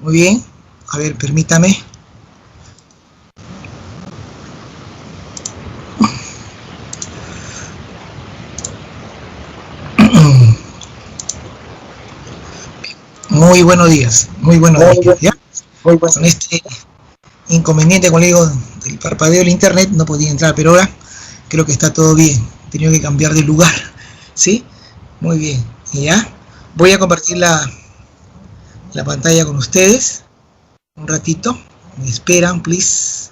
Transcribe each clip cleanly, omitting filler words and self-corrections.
Muy bien. A ver, permítame. Muy buenos días. Muy buenos días. ¿Ya? Con este inconveniente, como le digo, del parpadeo del internet, no podía entrar, pero ahora creo que está todo bien. He tenido que cambiar de lugar. ¿Sí? Muy bien. Y ya. Voy a compartir la pantalla con ustedes. Un ratito. Me esperan, please.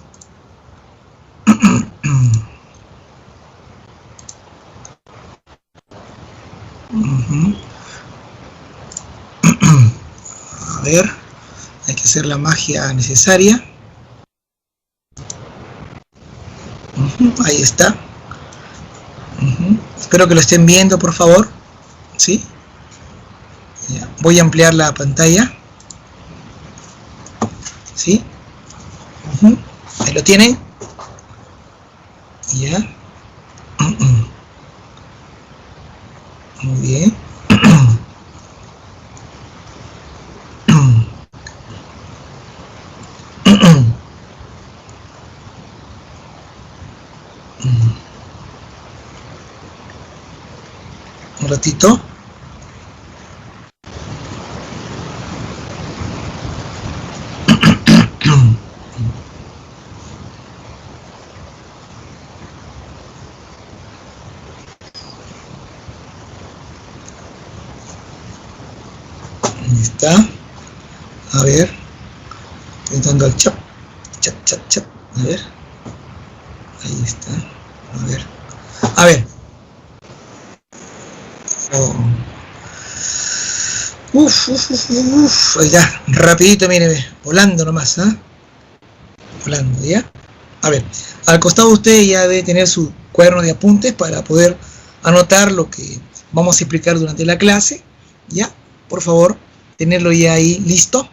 A ver, hay que hacer la magia necesaria. Ahí está. Espero que lo estén viendo, por favor. ¿Sí? Ya. Voy a ampliar la pantalla. ¿Sí? Ahí lo tienen. Ya. Muy bien. Un ratito. Ahí está. A ver. Entrando al chat. Chat. A ver. Ahí está. A ver. A ver. Oh. Ya, rapidito, mire, volando nomás, ¿eh? Volando, ¿ya? A ver, al costado usted ya debe tener su cuaderno de apuntes para poder anotar lo que vamos a explicar durante la clase, ¿ya? Por favor, tenerlo ya ahí listo,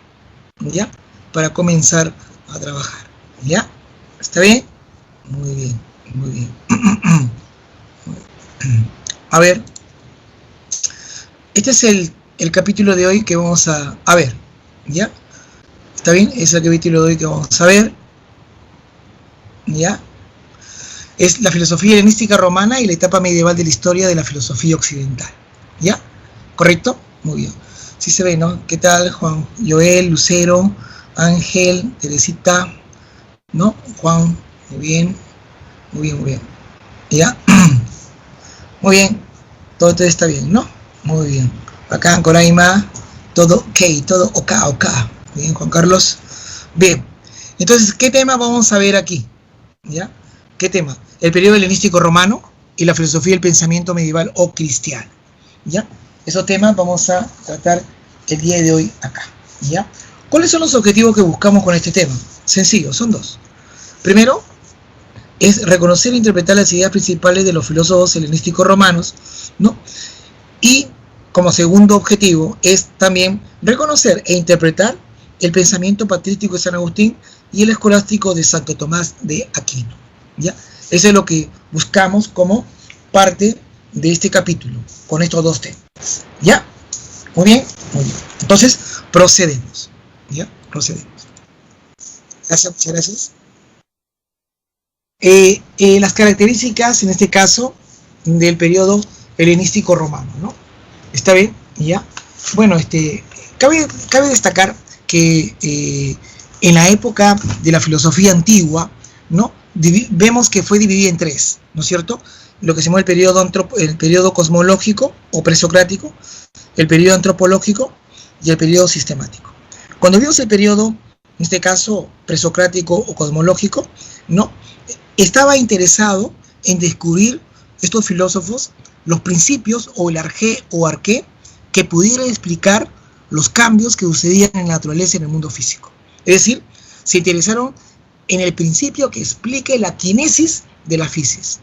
¿ya? Para comenzar a trabajar, ¿ya? ¿Está bien? Muy bien, muy bien. A ver, este es el capítulo de hoy que vamos a ver, ¿ya? ¿Está bien? Es el capítulo de hoy que vamos a ver, ¿ya? Es la filosofía helenística romana y la etapa medieval de la historia de la filosofía occidental, ¿ya? ¿Correcto? Muy bien. Sí se ve, ¿no? ¿Qué tal, Juan? Joel, Lucero, Ángel, Teresita, ¿no? Juan, muy bien, muy bien, muy bien. ¿Ya? Muy bien. Todo está bien, ¿no? Muy bien. Acá en Coraima, todo ok, todo ok. Bien, Juan Carlos. Bien. Entonces, ¿qué tema vamos a ver aquí? ¿Ya? ¿Qué tema? El periodo helenístico romano y la filosofía del pensamiento medieval o cristiano. ¿Ya? Esos temas vamos a tratar el día de hoy acá. ¿Ya? ¿Cuáles son los objetivos que buscamos con este tema? Sencillo, son dos. Primero, es reconocer e interpretar las ideas principales de los filósofos helenísticos romanos, ¿no? Y como segundo objetivo es también reconocer e interpretar el pensamiento patrístico de San Agustín y el escolástico de Santo Tomás de Aquino, ¿ya? Eso es lo que buscamos como parte de este capítulo, con estos dos temas, ¿ya? Muy bien, muy bien. Entonces, procedemos, ¿ya? Procedemos. Gracias, muchas gracias. Las características, en este caso, del periodo helenístico romano, ¿no? ¿Está bien? ¿Ya? Bueno, cabe destacar que en la época de la filosofía antigua, ¿no? Vemos que fue dividida en tres, ¿no es cierto? Lo que se llama el periodo cosmológico o presocrático, el periodo antropológico y el periodo sistemático. Cuando vimos el periodo, en este caso, presocrático o cosmológico, ¿no? Estaba interesado en descubrir estos filósofos los principios o el arqué que pudieran explicar los cambios que sucedían en la naturaleza y en el mundo físico. Es decir, se interesaron en el principio que explique la kinesis de la fisis.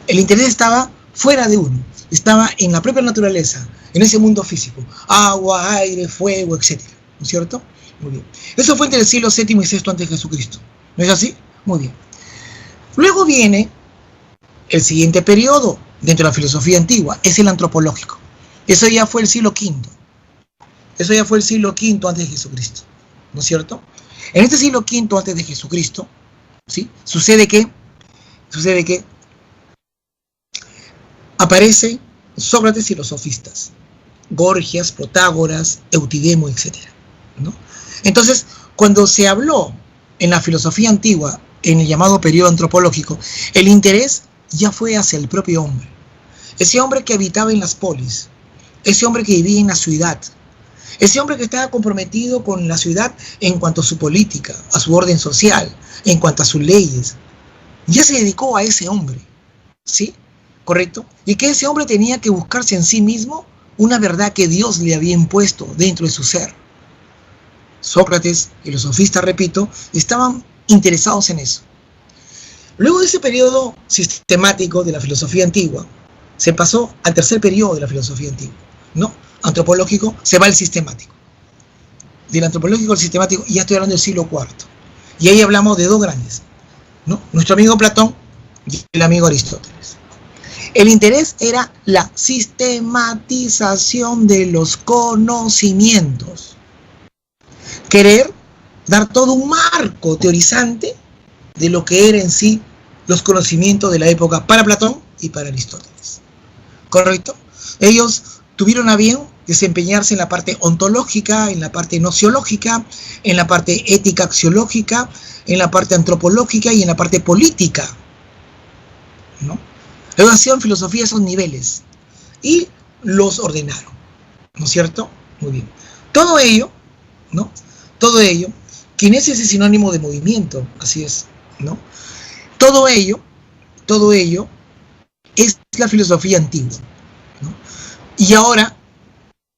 El interés estaba fuera de uno, estaba en la propia naturaleza, en ese mundo físico, agua, aire, fuego, etc. ¿No es cierto? Muy bien. Eso fue entre el siglo VII y VI antes de Jesucristo. ¿No es así? Muy bien. Luego viene el siguiente periodo dentro de la filosofía antigua, es el antropológico. Eso ya fue el siglo V. Eso ya fue el siglo V antes de Jesucristo. ¿no es cierto? En este siglo V antes de Jesucristo, ¿sí? Sucede que aparecen Sócrates y los sofistas, Gorgias, Protágoras, Eutidemo, etc., ¿no? Entonces, cuando se habló en la filosofía antigua, en el llamado periodo antropológico, el interés ya fue hacia el propio hombre. Ese hombre que habitaba en las polis, ese hombre que vivía en la ciudad, ese hombre que estaba comprometido con la ciudad en cuanto a su política, a su orden social, en cuanto a sus leyes, ya se dedicó a ese hombre, ¿sí? ¿Correcto? Y que ese hombre tenía que buscarse en sí mismo una verdad que Dios le había impuesto dentro de su ser. Sócrates y los sofistas, repito, estaban interesados en eso. Luego de ese periodo sistemático de la filosofía antigua, se pasó al tercer periodo de la filosofía antigua, ¿no? Antropológico, se va al sistemático. Del antropológico al sistemático, ya estoy hablando del siglo IV. Y ahí hablamos de dos grandes, ¿no? Nuestro amigo Platón y el amigo Aristóteles. El interés era la sistematización de los conocimientos. Querer dar todo un marco teorizante de lo que era en sí los conocimientos de la época para Platón y para Aristóteles. ¿Correcto? Ellos tuvieron a bien desempeñarse en la parte ontológica, en la parte nociológica, en la parte ética axiológica, en la parte antropológica y en la parte política, ¿no? Ellos hacían filosofía a esos niveles y los ordenaron, ¿no es cierto? Muy bien. Todo ello, ¿no? Todo ello, kinesis es sinónimo de movimiento, así es, ¿no? Todo ello es la filosofía antigua, ¿no? Y ahora,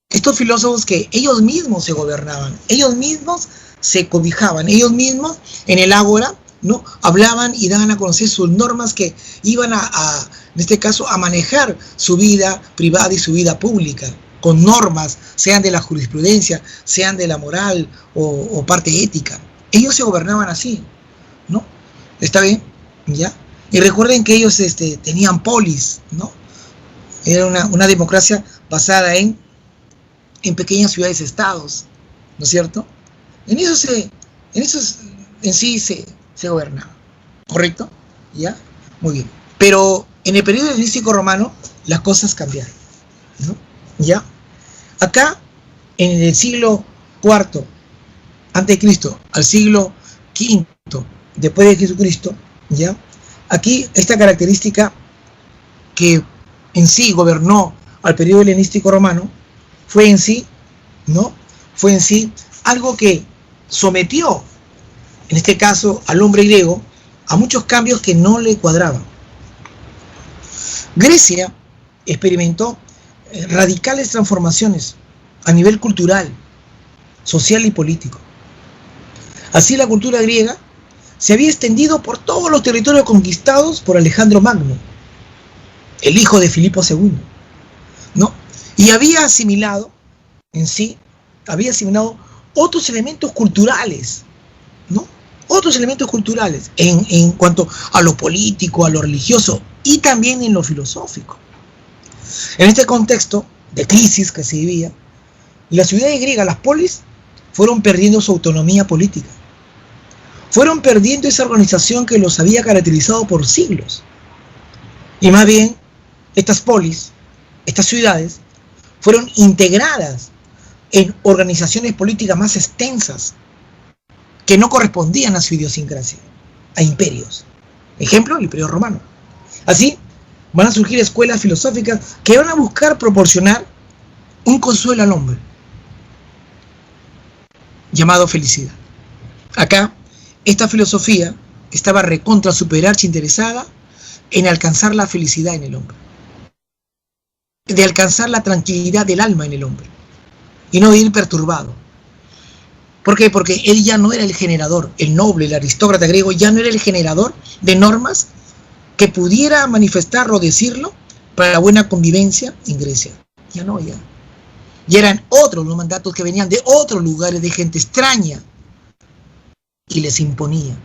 estos filósofos que ellos mismos se gobernaban, ellos mismos se cobijaban, ellos mismos en el ágora, ¿no? Hablaban y daban a conocer sus normas que iban en este caso, a manejar su vida privada y su vida pública, con normas, sean de la jurisprudencia, sean de la moral o parte ética. Ellos se gobernaban así, ¿no? ¿Está bien? ¿Ya? Y recuerden que ellos tenían polis, ¿no? Era una democracia basada en pequeñas ciudades-estados, ¿no es cierto? En sí se gobernaba, ¿correcto? ¿Ya? Muy bien. Pero en el periodo helenístico romano las cosas cambiaron, ¿no? ¿Ya? Acá, en el siglo IV antes de Cristo al siglo V después de Jesucristo, ¿ya? Aquí esta característica que en sí gobernó al periodo helenístico romano fue en sí, ¿no? Fue en sí algo que sometió, en este caso al hombre griego, a muchos cambios que no le cuadraban. Grecia experimentó radicales transformaciones a nivel cultural, social y político. Así la cultura griega se había extendido por todos los territorios conquistados por Alejandro Magno, el hijo de Filipo II, ¿no? Y había asimilado otros elementos culturales, ¿no? Otros elementos culturales en cuanto a lo político, a lo religioso y también en lo filosófico. En este contexto de crisis que se vivía, las ciudades griegas, las polis, fueron perdiendo su autonomía política. Fueron perdiendo esa organización que los había caracterizado por siglos. Y más bien, estas polis, estas ciudades, fueron integradas en organizaciones políticas más extensas que no correspondían a su idiosincrasia, a imperios. Ejemplo, el Imperio Romano. Así, van a surgir escuelas filosóficas que van a buscar proporcionar un consuelo al hombre, llamado felicidad. Acá, esta filosofía estaba recontra superarse interesada en alcanzar la felicidad en el hombre, de alcanzar la tranquilidad del alma en el hombre, y no de ir perturbado. ¿Por qué? Porque él ya no era el generador, el noble, el aristócrata griego ya no era el generador de normas que pudiera manifestarlo o decirlo para la buena convivencia en Grecia. Ya no, ya. Y eran otros los mandatos que venían de otros lugares, de gente extraña, y les imponía.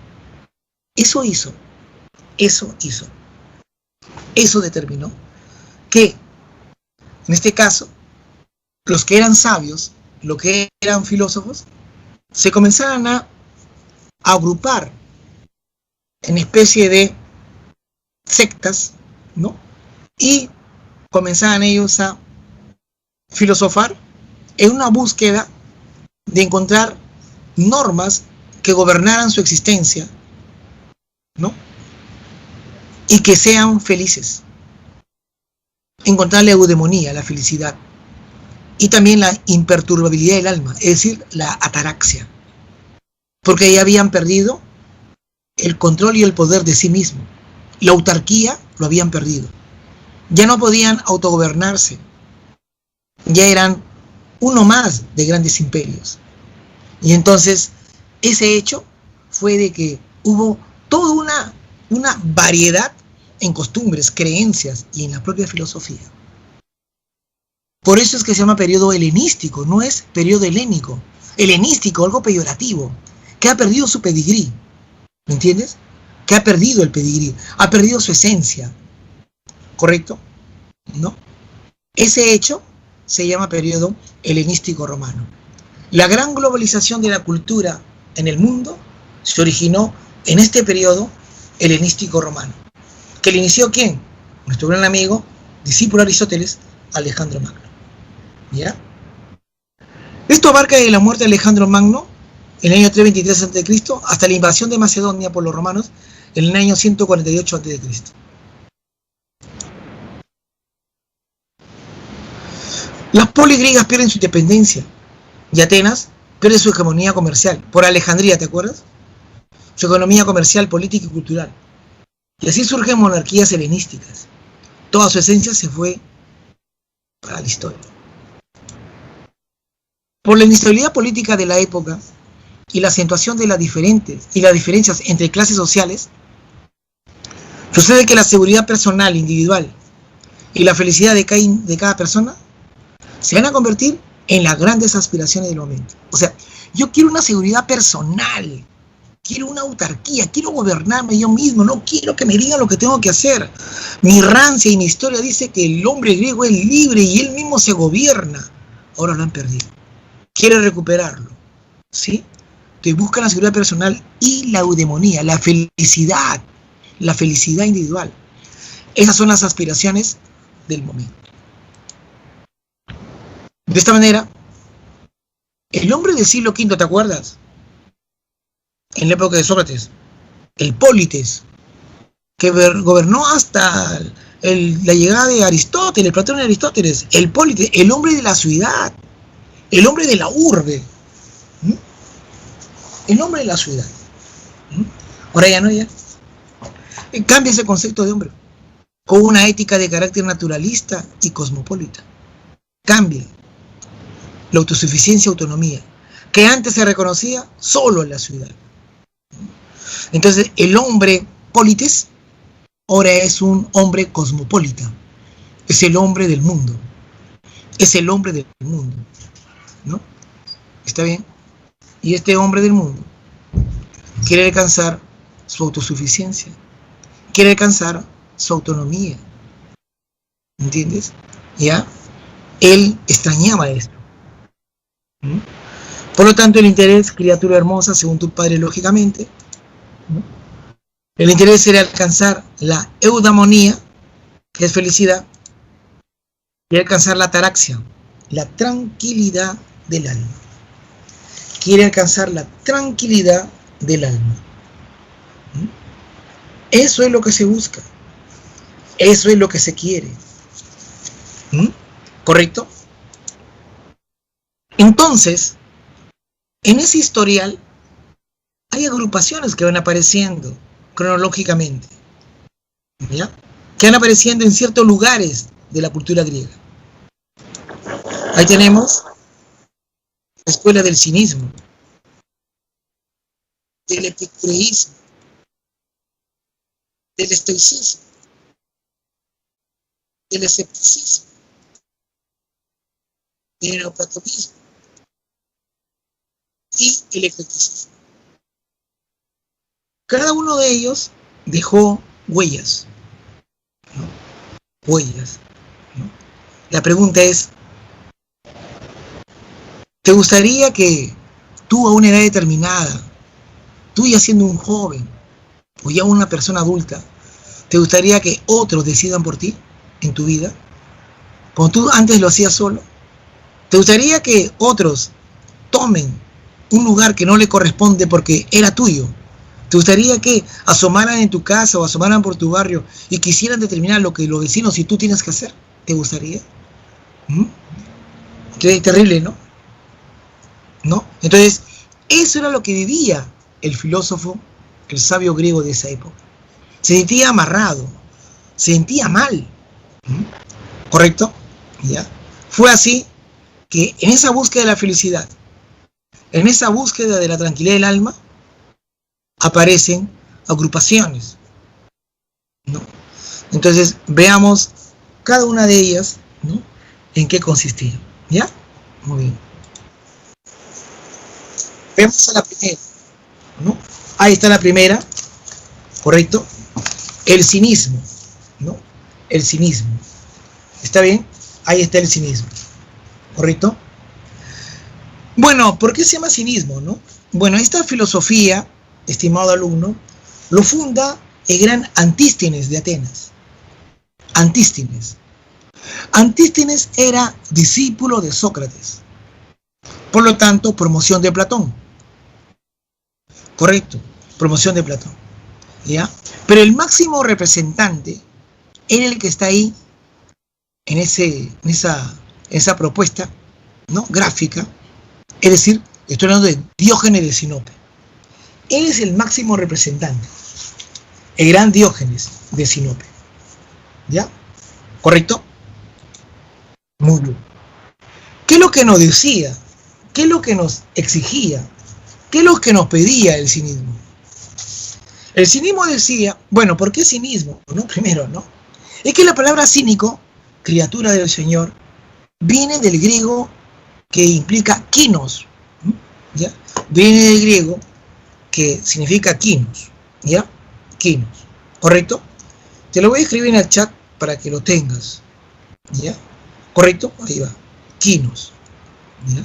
Eso determinó que, en este caso, los que eran sabios, los que eran filósofos, se comenzaran a agrupar en especie de sectas, ¿no? Y comenzaban ellos a filosofar en una búsqueda de encontrar normas que gobernaran su existencia, ¿no? Y que sean felices. Encontrar la eudemonía, la felicidad. Y también la imperturbabilidad del alma, es decir, la ataraxia. Porque ya habían perdido el control y el poder de sí mismo. La autarquía lo habían perdido. Ya no podían autogobernarse. Ya eran uno más de grandes imperios. Y entonces, ese hecho fue de que hubo toda una variedad en costumbres, creencias y en la propia filosofía. Por eso es que se llama periodo helenístico, no es periodo helénico. Helenístico, algo peyorativo, que ha perdido su pedigrí. ¿Me entiendes? Que ha perdido el pedigrí, ha perdido su esencia. ¿Correcto? ¿No? Ese hecho se llama periodo helenístico romano. La gran globalización de la cultura en el mundo se originó en este periodo helenístico romano. ¿Que le inició quién? Nuestro gran amigo, discípulo de Aristóteles, Alejandro Magno. ¿Ya? Esto abarca de la muerte de Alejandro Magno en el año 323 a.C. hasta la invasión de Macedonia por los romanos en el año 148 a.C. Las polis griegas pierden su independencia y Atenas pierde su hegemonía comercial por Alejandría, ¿te acuerdas? Su economía comercial, política y cultural. Y así surgen monarquías helenísticas. Toda su esencia se fue para la historia. Por la inestabilidad política de la época y la acentuación de las diferencias entre clases sociales, sucede que la seguridad personal, individual y la felicidad de cada persona se van a convertir en las grandes aspiraciones del momento. O sea, yo quiero una seguridad personal, quiero una autarquía, quiero gobernarme yo mismo, no quiero que me digan lo que tengo que hacer. Mi rancia y mi historia dice que el hombre griego es libre y él mismo se gobierna. Ahora lo han perdido. Quiere recuperarlo, ¿sí? Te busca la seguridad personal y la eudemonía, la felicidad individual. Esas son las aspiraciones del momento. De esta manera, el hombre del siglo V, ¿te acuerdas? En la época de Sócrates, el Pólites, que gobernó hasta la llegada de Aristóteles, Platón y Aristóteles, el Pólites, el hombre de la ciudad, el hombre de la urbe, el hombre de la ciudad. Ahora ya no, ya. Cambia ese concepto de hombre, con una ética de carácter naturalista y cosmopolita. Cambia la autosuficiencia y autonomía, que antes se reconocía solo en la ciudad. Entonces, el hombre Pólites ahora es un hombre cosmopolita. Es el hombre del mundo. Es el hombre del mundo. ¿No? ¿Está bien? Y este hombre del mundo quiere alcanzar su autosuficiencia. Quiere alcanzar su autonomía. ¿Entiendes? ¿Ya? Él extrañaba esto. Por lo tanto, el interés, criatura hermosa, según tu padre, lógicamente, el interés era alcanzar la eudamonía, que es felicidad, y alcanzar la ataraxia, la tranquilidad del alma. Quiere alcanzar la tranquilidad del alma. Eso es lo que se busca. Eso es lo que se quiere. ¿Correcto? Entonces, en ese historial hay agrupaciones que van apareciendo cronológicamente, ¿ya? Que van apareciendo en ciertos lugares de la cultura griega. Ahí tenemos la escuela del cinismo, del epicureísmo, del estoicismo, del escepticismo, del neoplatonismo y el eclecticismo. Cada uno de ellos dejó huellas, ¿no? Huellas, ¿no? La pregunta es, ¿te gustaría que tú a una edad determinada, tú ya siendo un joven o ya una persona adulta, ¿te gustaría que otros decidan por ti en tu vida? Cuando tú antes lo hacías solo, ¿te gustaría que otros tomen un lugar que no le corresponde porque era tuyo? ¿Te gustaría que asomaran en tu casa o asomaran por tu barrio y quisieran determinar lo que los vecinos y tú tienes que hacer? ¿Te gustaría? Qué terrible, ¿no? ¿No? Entonces, eso era lo que vivía el filósofo, el sabio griego de esa época. Se sentía amarrado, se sentía mal. ¿Correcto? ¿Ya? Fue así que en esa búsqueda de la felicidad, en esa búsqueda de la tranquilidad del alma, aparecen agrupaciones, ¿no? Entonces, veamos cada una de ellas, ¿no? En qué consistía. ¿Ya? Muy bien. Vemos a la primera, ¿no? Ahí está la primera, ¿correcto? El cinismo, ¿no? El cinismo. ¿Está bien? Ahí está el cinismo, ¿correcto? Bueno, ¿por qué se llama cinismo, no? Bueno, esta filosofía, estimado alumno, lo funda el gran Antístenes de Atenas. Antístenes. Antístenes era discípulo de Sócrates. Por lo tanto, promoción de Platón. Correcto, promoción de Platón. ¿Ya? Pero el máximo representante era el que está ahí en esa propuesta, ¿no? Gráfica. Es decir, estoy hablando de Diógenes de Sinope. Él es el máximo representante, el gran Diógenes de Sinope. ¿Ya? ¿Correcto? Muy bien. ¿Qué es lo que nos decía? ¿Qué es lo que nos exigía? ¿Qué es lo que nos pedía el cinismo? El cinismo decía, bueno, ¿por qué cinismo? ¿No? Primero, ¿no? Es que la palabra cínico, criatura del Señor, viene del griego que implica kinos, ¿ya? Viene del griego que significa kinos, ¿ya? Kinos, ¿correcto? Te lo voy a escribir en el chat para que lo tengas, ¿ya? ¿Correcto? Ahí va, kinos, ¿ya?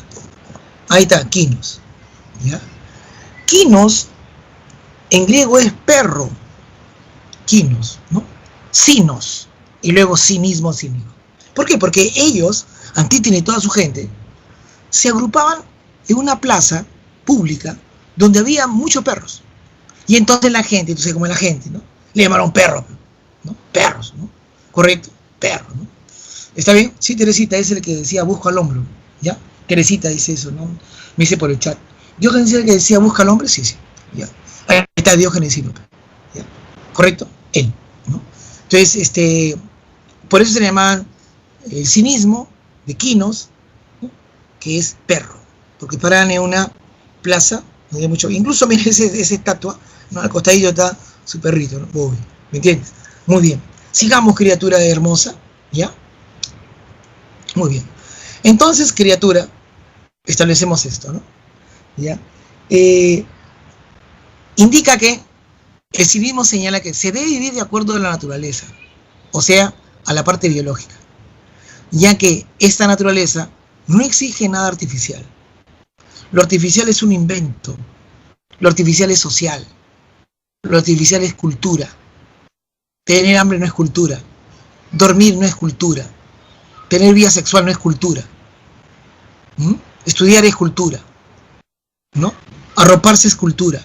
Ahí está, kinos, ¿ya? Kinos en griego es perro, kinos, ¿no? Sinos, y luego cinismo, cínico. ¿Por qué? Porque ellos, Antítenes y toda su gente, se agrupaban en una plaza pública donde había muchos perros. Y entonces la gente, entonces como la gente, ¿no? Le llamaron perro, ¿no? Perros, ¿no? ¿Correcto? Perros, ¿no? ¿Está bien? Sí, Teresita, es el que decía busco al hombre, ¿ya? Teresita dice eso, ¿no? Me dice por el chat. ¿Diógenes es el que decía busca al hombre? Sí, sí, ya. Ahí está Diógenes Sinope, ¿ya? ¿Correcto? Él, ¿no? Entonces, por eso se le llama el cinismo de Quinos, ¿no? Que es perro, porque paran en una plaza donde hay mucho, incluso miren esa estatua, ¿no? Al costadillo está su perrito, ¿no? Bobby, ¿me entiendes? Muy bien, sigamos, criatura hermosa, ¿ya? Muy bien, entonces, criatura, establecemos esto, ¿no? ¿Ya? Indica que el civismo señala que se debe vivir de acuerdo a la naturaleza, o sea, a la parte biológica, ya que esta naturaleza no exige nada artificial. Lo artificial es un invento, lo artificial es social, lo artificial es cultura. Tener hambre no es cultura, dormir no es cultura, tener vida sexual no es cultura, estudiar es cultura, ¿no? Arroparse es cultura,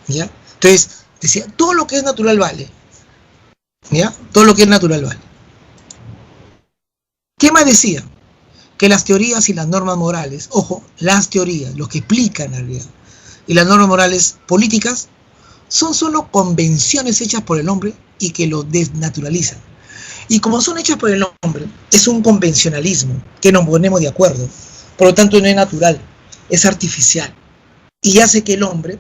¿ya? Entonces, decía, todo lo que es natural vale, ¿ya? Todo lo que es natural vale. ¿Qué más decía? Que las teorías y las normas morales, ojo, las teorías, lo que explican la realidad, y las normas morales políticas son solo convenciones hechas por el hombre y que lo desnaturalizan. Y como son hechas por el hombre, es un convencionalismo que nos ponemos de acuerdo. Por lo tanto, no es natural, es artificial. Y hace que el hombre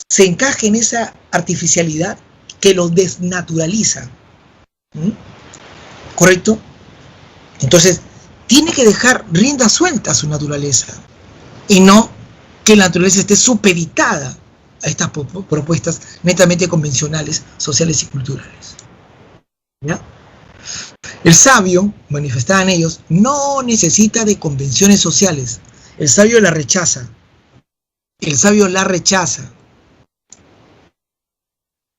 se encaje en esa artificialidad que lo desnaturaliza. ¿Correcto? Entonces, tiene que dejar rienda suelta a su naturaleza y no que la naturaleza esté supeditada a estas propuestas netamente convencionales, sociales y culturales. ¿Ya? El sabio, manifestaba en ellos, no necesita de convenciones sociales, El sabio la rechaza. El sabio la rechaza.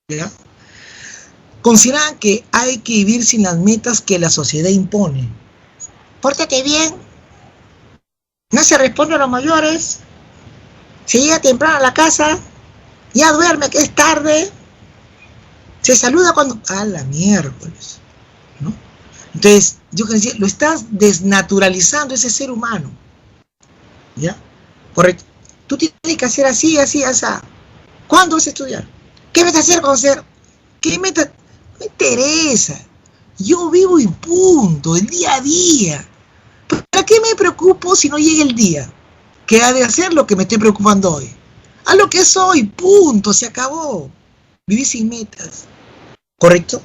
¿Ya? Consideran que hay que vivir sin las metas que la sociedad impone. Pórtate bien. No se responde a los mayores. Se llega temprano a la casa. Ya duerme, que es tarde. Se saluda cuando... ¡A la miércoles! ¿No? Entonces, yo que decía, lo estás desnaturalizando ese ser humano. ¿Ya? Correcto. Tú tienes que hacer así, así, así. ¿Cuándo vas a estudiar? ¿Qué vas a hacer con ser? ¿Qué meta? Me interesa. Yo vivo y punto, el día a día. ¿Para qué me preocupo si no llega el día? ¿Qué ha de hacer lo que me estoy preocupando hoy? A lo que soy, punto, se acabó. Viví sin metas. ¿Correcto?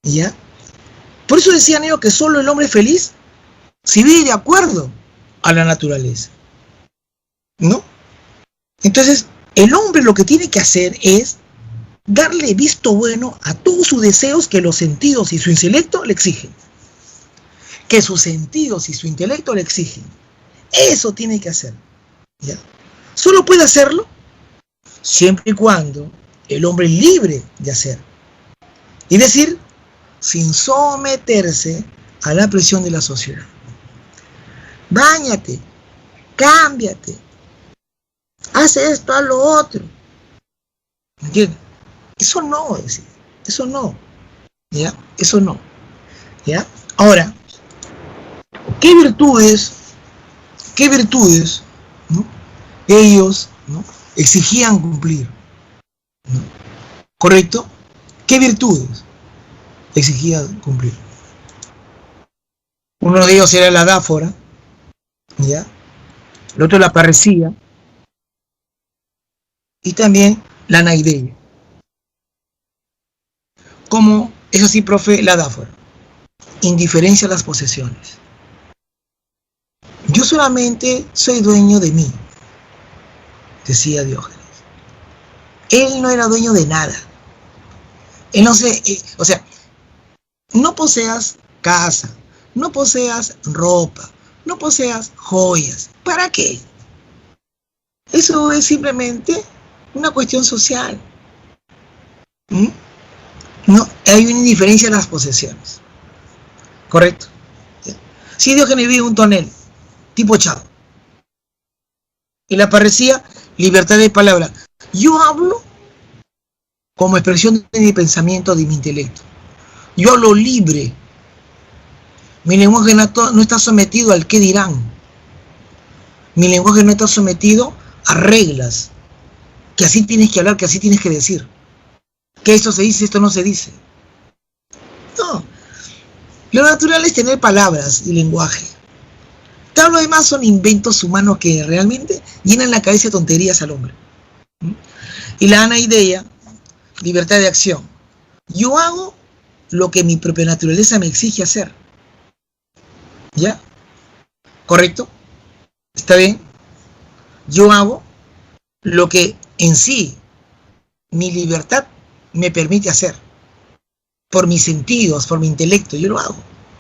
¿Ya? Por eso decían ellos que solo el hombre es feliz si vive de acuerdo a la naturaleza. ¿No? Entonces, el hombre lo que tiene que hacer es darle visto bueno a todos sus deseos que los sentidos y su intelecto le exigen. Que sus sentidos y su intelecto le exigen. Eso tiene que hacer. ¿Ya? Solo puede hacerlo siempre y cuando el hombre es libre de hacer. Es decir, sin someterse a la presión de la sociedad. Báñate, cámbiate, haz esto, haz lo otro. ¿Entiendes? Eso no, es decir, eso no. ¿Ya? Eso no. ¿Ya? Ahora, ¿qué virtudes, ¿no? ellos, ¿no? exigían cumplir? ¿No? ¿Correcto? ¿Qué virtudes exigían cumplir? Uno de ellos era la dáfora, ¿ya? El otro la parresía, y también la naideia. ¿Cómo es así, profe? La dáfora. Indiferencia a las posesiones. Yo solamente soy dueño de mí, decía Diógenes. Él no era dueño de nada. Él no se, o sea, no poseas casa, no poseas ropa, no poseas joyas. ¿Para qué? Eso es simplemente una cuestión social. No, hay una indiferencia a las posesiones. ¿Correcto? Si Diógenes vive un tonel, tipo Chavo, y la parresía, libertad de palabra. Yo hablo como expresión de mi pensamiento, de mi intelecto. Yo hablo libre. Mi lenguaje no está sometido al qué dirán. Mi lenguaje no está sometido a reglas. Que así tienes que hablar, que así tienes que decir. Que esto se dice, esto no se dice. No. Lo natural es tener palabras y lenguaje. Todo lo demás son inventos humanos que realmente llenan la cabeza de tonterías al hombre. Y la anaideia, libertad de acción. Yo hago lo que mi propia naturaleza me exige hacer. ¿Ya? ¿Correcto? ¿Está bien? Yo hago lo que en sí mi libertad me permite hacer. Por mis sentidos, por mi intelecto, yo lo hago.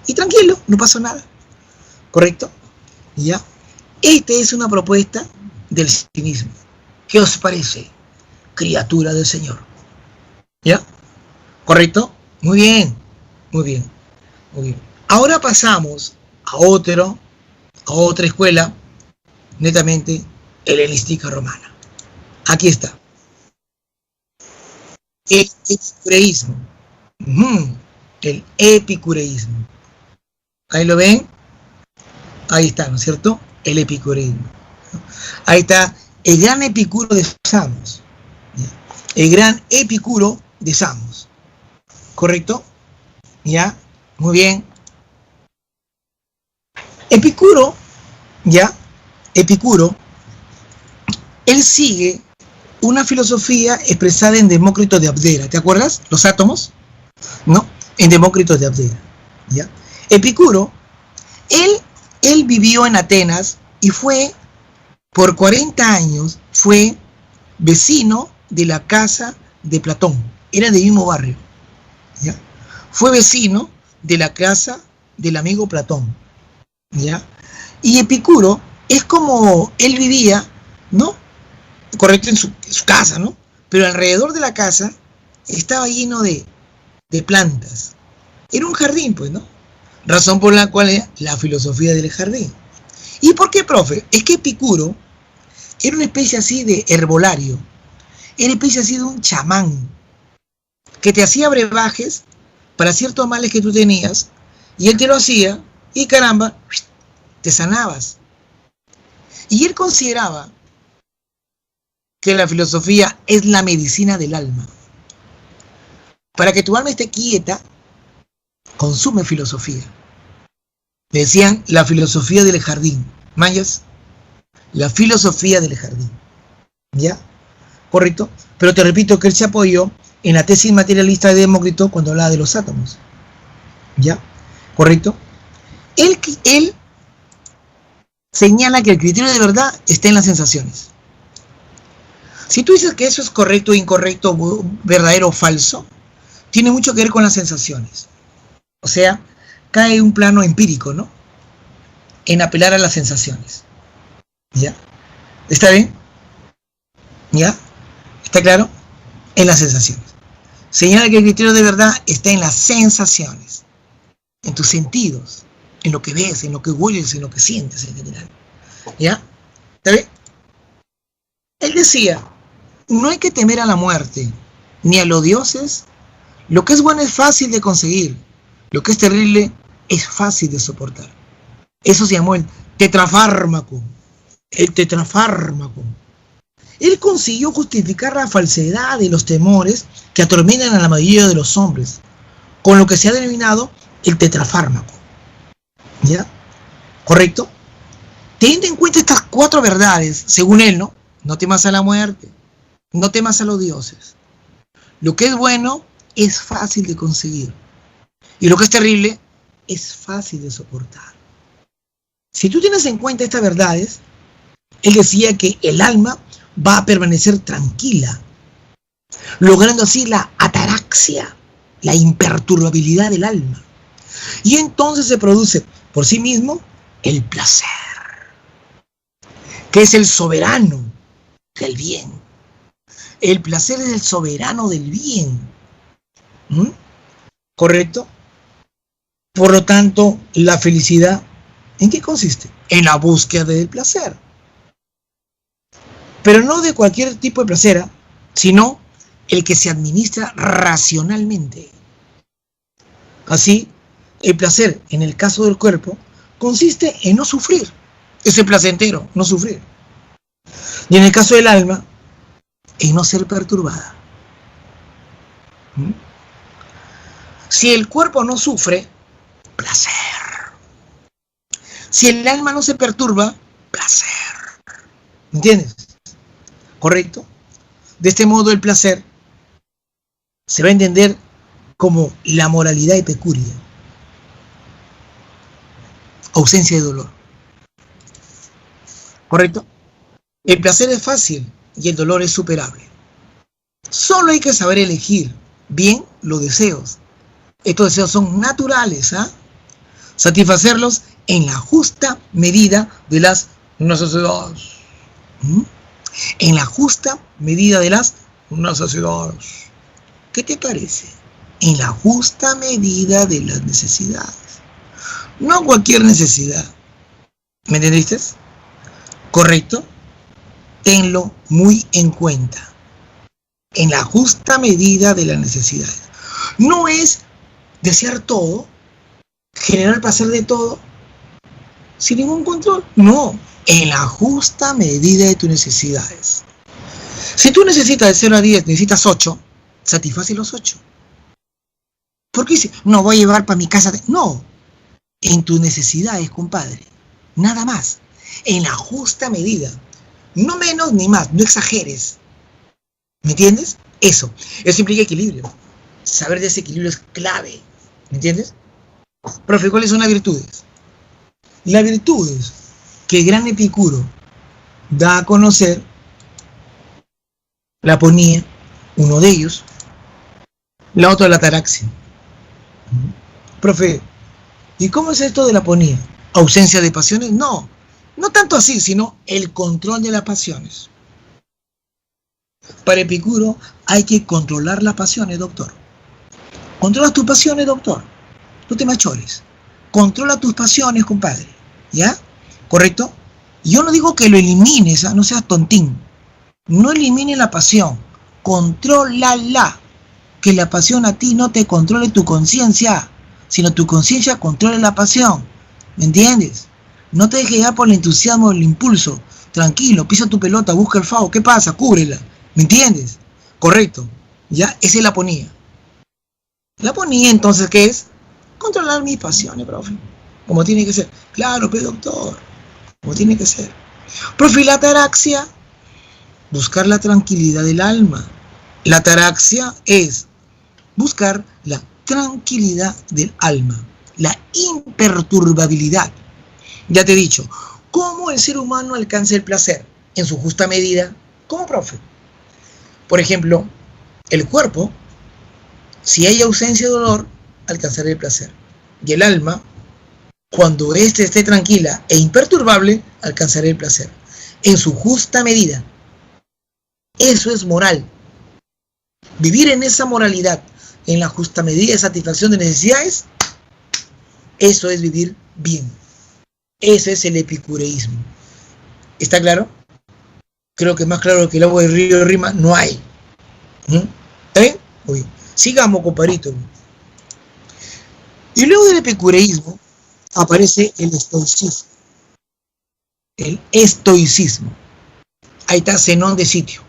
Y tranquilo, no pasó nada. ¿Correcto? ¿Ya? Esta es una propuesta del cinismo. ¿Qué os parece, criatura del Señor? ¿Ya? ¿Correcto? Muy bien, muy bien, muy bien. Ahora pasamos a otra escuela netamente helenística romana. Aquí está. El epicureísmo. El epicureísmo. ¿Ahí lo ven? Ahí está, ¿no es cierto? El epicureísmo. Ahí está el gran Epicuro de Samos. El gran Epicuro de Samos. ¿Correcto? ¿Ya? Muy bien. Epicuro, ¿ya? Epicuro, él sigue una filosofía expresada en Demócrito de Abdera. ¿Te acuerdas? Los átomos, ¿no? En Demócrito de Abdera, ¿ya? Epicuro, él vivió en Atenas y fue, por 40 años, fue vecino de la casa de Platón. Era del mismo barrio, ¿ya? Fue vecino de la casa del amigo Platón, ¿ya? Y Epicuro Es como él vivía, ¿no? Correcto, en su casa, ¿no? Pero alrededor de la casa estaba lleno de plantas. Era un jardín, pues, ¿no? Razón por la cual era la filosofía del jardín. ¿Y por qué, profe? Es que Epicuro era una especie así de herbolario. Era una especie así de un chamán que te hacía brebajes para ciertos males que tú tenías y él te lo hacía y caramba, te sanabas. Y él consideraba que la filosofía es la medicina del alma. Para que tu alma esté quieta, consume filosofía. Le decían la filosofía del jardín. ¿Mayas? La filosofía del jardín. ¿Ya? ¿Correcto? Pero te repito que él se apoyó en la tesis materialista de Demócrito cuando hablaba de los átomos. ¿Ya? ¿Correcto? Él señala que el criterio de verdad está en las sensaciones. Si tú dices que eso es correcto, incorrecto, verdadero o falso, tiene mucho que ver con las sensaciones. O sea, cae un plano empírico, ¿no? En apelar a las sensaciones. ¿Ya? ¿Está bien? ¿Ya? ¿Está claro? En las sensaciones. Señala que el criterio de verdad está en las sensaciones, en tus sentidos, en lo que ves, en lo que hueles, en lo que sientes en general. ¿Ya? ¿Está bien? Él decía, no hay que temer a la muerte, ni a los dioses. Lo que es bueno es fácil de conseguir, lo que es terrible es fácil de soportar. Eso se llamó el tetrafármaco. El tetrafármaco. Él consiguió justificar la falsedad de los temores que atormentan a la mayoría de los hombres, con lo que se ha denominado el tetrafármaco. ¿Ya? ¿Correcto? Teniendo en cuenta estas 4 verdades, según él, ¿no? No temas a la muerte, no temas a los dioses. Lo que es bueno es fácil de conseguir. Y lo que es terrible es fácil de soportar. Si tú tienes en cuenta estas verdades, él decía que el alma va a permanecer tranquila, logrando así la ataraxia, la imperturbabilidad del alma. Y entonces se produce por sí mismo el placer, que es el soberano del bien. El placer es el soberano del bien. ¿Correcto? Por lo tanto, la felicidad, ¿en qué consiste? En la búsqueda del placer. Pero no de cualquier tipo de placer, sino el que se administra racionalmente. Así, el placer, en el caso del cuerpo, consiste en no sufrir. Es el placentero, no sufrir. Y en el caso del alma, en no ser perturbada. Si el cuerpo no sufre, placer. Si el alma no se perturba, placer. ¿Entiendes? ¿Correcto? De este modo el placer se va a entender como la moralidad epicurea. Ausencia de dolor. ¿Correcto? El placer es fácil y el dolor es superable. Solo hay que saber elegir bien los deseos. Estos deseos son naturales, ¿ah? Satisfacerlos en la justa medida de las necesidades. En la justa medida de las necesidades. ¿Qué te parece? En la justa medida de las necesidades. No cualquier necesidad. ¿Me entendiste? ¿Correcto? Tenlo muy en cuenta. En la justa medida de las necesidades. No es desear todo, generar placer de todo, sin ningún control. No, en la justa medida de tus necesidades. Si tú necesitas de 0 a 10, necesitas 8, satisface los 8. ¿Por qué dice, no voy a llevar para mi casa? No, en tus necesidades, compadre. Nada más. En la justa medida. No menos ni más, no exageres. ¿Me entiendes? Eso implica equilibrio. Saber de ese equilibrio es clave. ¿Me entiendes? Profe, ¿cuáles son las virtudes? Las virtudes que el gran Epicuro da a conocer, la aponía, uno de ellos, la otra la ataraxia. Profe, ¿y cómo es esto de la aponía? ¿Ausencia de pasiones? No, No tanto así, sino el control de las pasiones. Para Epicuro hay que controlar las pasiones, doctor. Controla tus pasiones, doctor. No te machores. Controla tus pasiones, compadre. ¿Ya? ¿Correcto? Yo no digo que lo elimines, ¿eh? No seas tontín. No elimines la pasión. Contrólala. Que la pasión a ti no te controle tu conciencia, sino tu conciencia controle la pasión. ¿Me entiendes? No te dejes llevar por el entusiasmo o el impulso. Tranquilo, pisa tu pelota, busca el FAO. ¿Qué pasa? Cúbrela. ¿Me entiendes? Correcto. Ya, esa es la ponía. La ponía entonces, ¿qué es? Controlar mis pasiones, profe. Como tiene que ser. Claro, pero doctor. Como tiene que ser. Profe, la ataraxia. Buscar la tranquilidad del alma. La ataraxia es buscar la tranquilidad del alma. La imperturbabilidad. Ya te he dicho, ¿cómo el ser humano alcanza el placer? En su justa medida. ¿Cómo, profe? Por ejemplo, el cuerpo, si hay ausencia de dolor, alcanzará el placer. Y el alma, cuando éste esté tranquila e imperturbable, alcanzará el placer. En su justa medida. Eso es moral. Vivir en esa moralidad, en la justa medida de satisfacción de necesidades, eso es vivir bien. Ese es el epicureísmo. ¿Está claro? Creo que más claro que el agua del río de Rima no hay. ¿Está bien? Muy bien. Sigamos, compadrito. Y luego del epicureísmo aparece el estoicismo. El estoicismo. Ahí está Zenón de Sitio.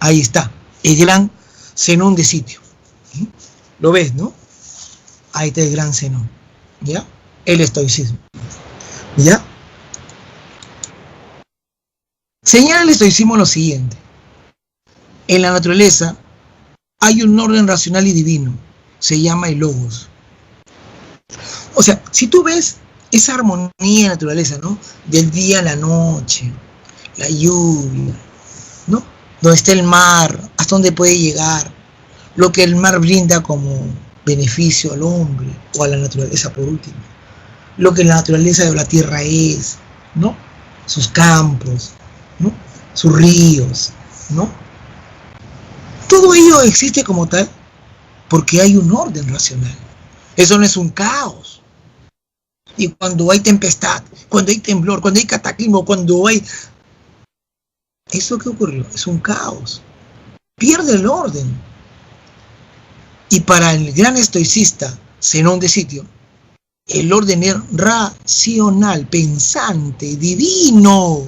Ahí está, el gran Zenón de Sitio. ¿Lo ves, no? Ahí está el gran Zenón. ¿Ya? El estoicismo. ¿Ya? Señala el estoicismo lo siguiente. En la naturaleza hay un orden racional y divino. Se llama el logos. O sea, si tú ves esa armonía en la naturaleza, ¿no? Del día a la noche, la lluvia, ¿no? Donde está el mar, hasta dónde puede llegar, lo que el mar brinda como beneficio al hombre o a la naturaleza por último, lo que la naturaleza de la tierra es, ¿no? Sus campos, ¿no? Sus ríos, ¿no? Todo ello existe como tal porque hay un orden racional. Eso no es un caos. Y cuando hay tempestad, cuando hay temblor, cuando hay cataclismo, cuando hay... ¿Eso qué ocurrió? Es un caos. Pierde el orden. Y para el gran estoicista Zenón de Sitio, el orden es racional, pensante, divino.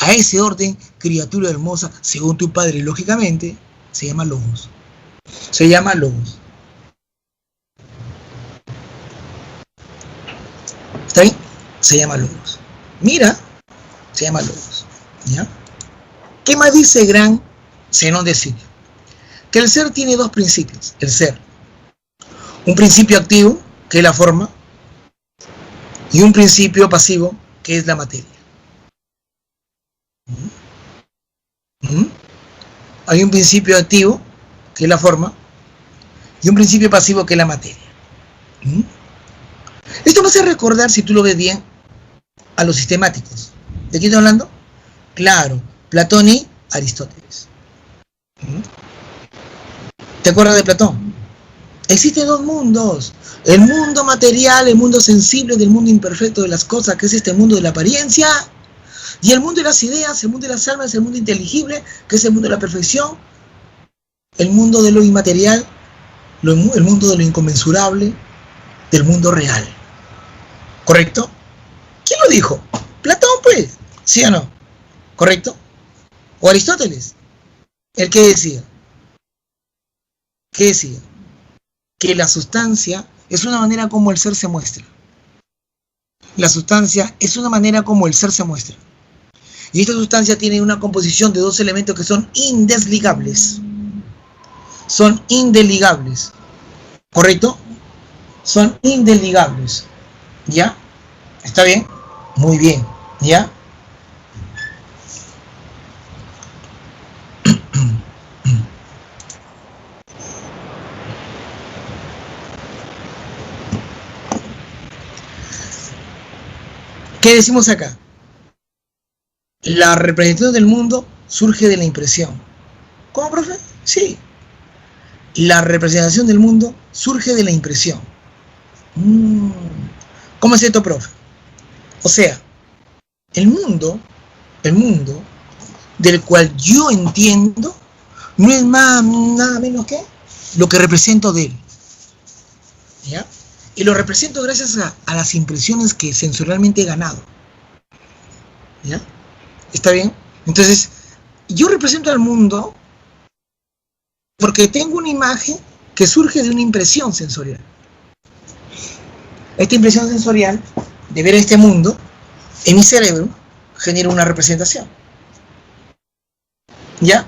A ese orden, criatura hermosa, según tu padre, lógicamente, se llama logos. Se llama logos. ¿Está bien? Se llama logos. Mira, se llama logos. ¿Ya? ¿Qué más dice gran Zenón de Sitio? Que el ser tiene dos principios. El ser. Un principio activo, que es la forma, y un principio pasivo, que es la materia. Hay un principio activo, que es la forma, y un principio pasivo, que es la materia. Esto me hace recordar, si tú lo ves bien, a los sistemáticos. ¿De quién estoy hablando? Claro, Platón y Aristóteles. ¿Te acuerdas de Platón? Existen dos mundos. El mundo material, el mundo sensible del mundo imperfecto de las cosas, que es este mundo de la apariencia. Y el mundo de las ideas, el mundo de las almas, el mundo inteligible, que es el mundo de la perfección. El mundo de lo inmaterial, el mundo de lo inconmensurable, del mundo real. ¿Correcto? ¿Quién lo dijo? Platón, pues. ¿Sí o no? ¿Correcto? ¿O Aristóteles? ¿El qué decía? ¿Qué decía? Que la sustancia es una manera como el ser se muestra. La sustancia es una manera como el ser se muestra. Y esta sustancia tiene una composición de dos elementos que son indesligables. Son indeligables. ¿Correcto? Son indeligables. ¿Ya? ¿Está bien? Muy bien. ¿Ya? ¿Qué decimos acá? La representación del mundo surge de la impresión. ¿Cómo, profe? Sí. La representación del mundo surge de la impresión. ¿Cómo es esto, profe? O sea, el mundo del cual yo entiendo no es nada menos que lo que represento de él. ¿Ya? Y lo represento gracias a las impresiones que sensorialmente he ganado. ¿Ya? ¿Está bien? Entonces, yo represento al mundo porque tengo una imagen que surge de una impresión sensorial. Esta impresión sensorial de ver este mundo en mi cerebro genera una representación. ¿Ya?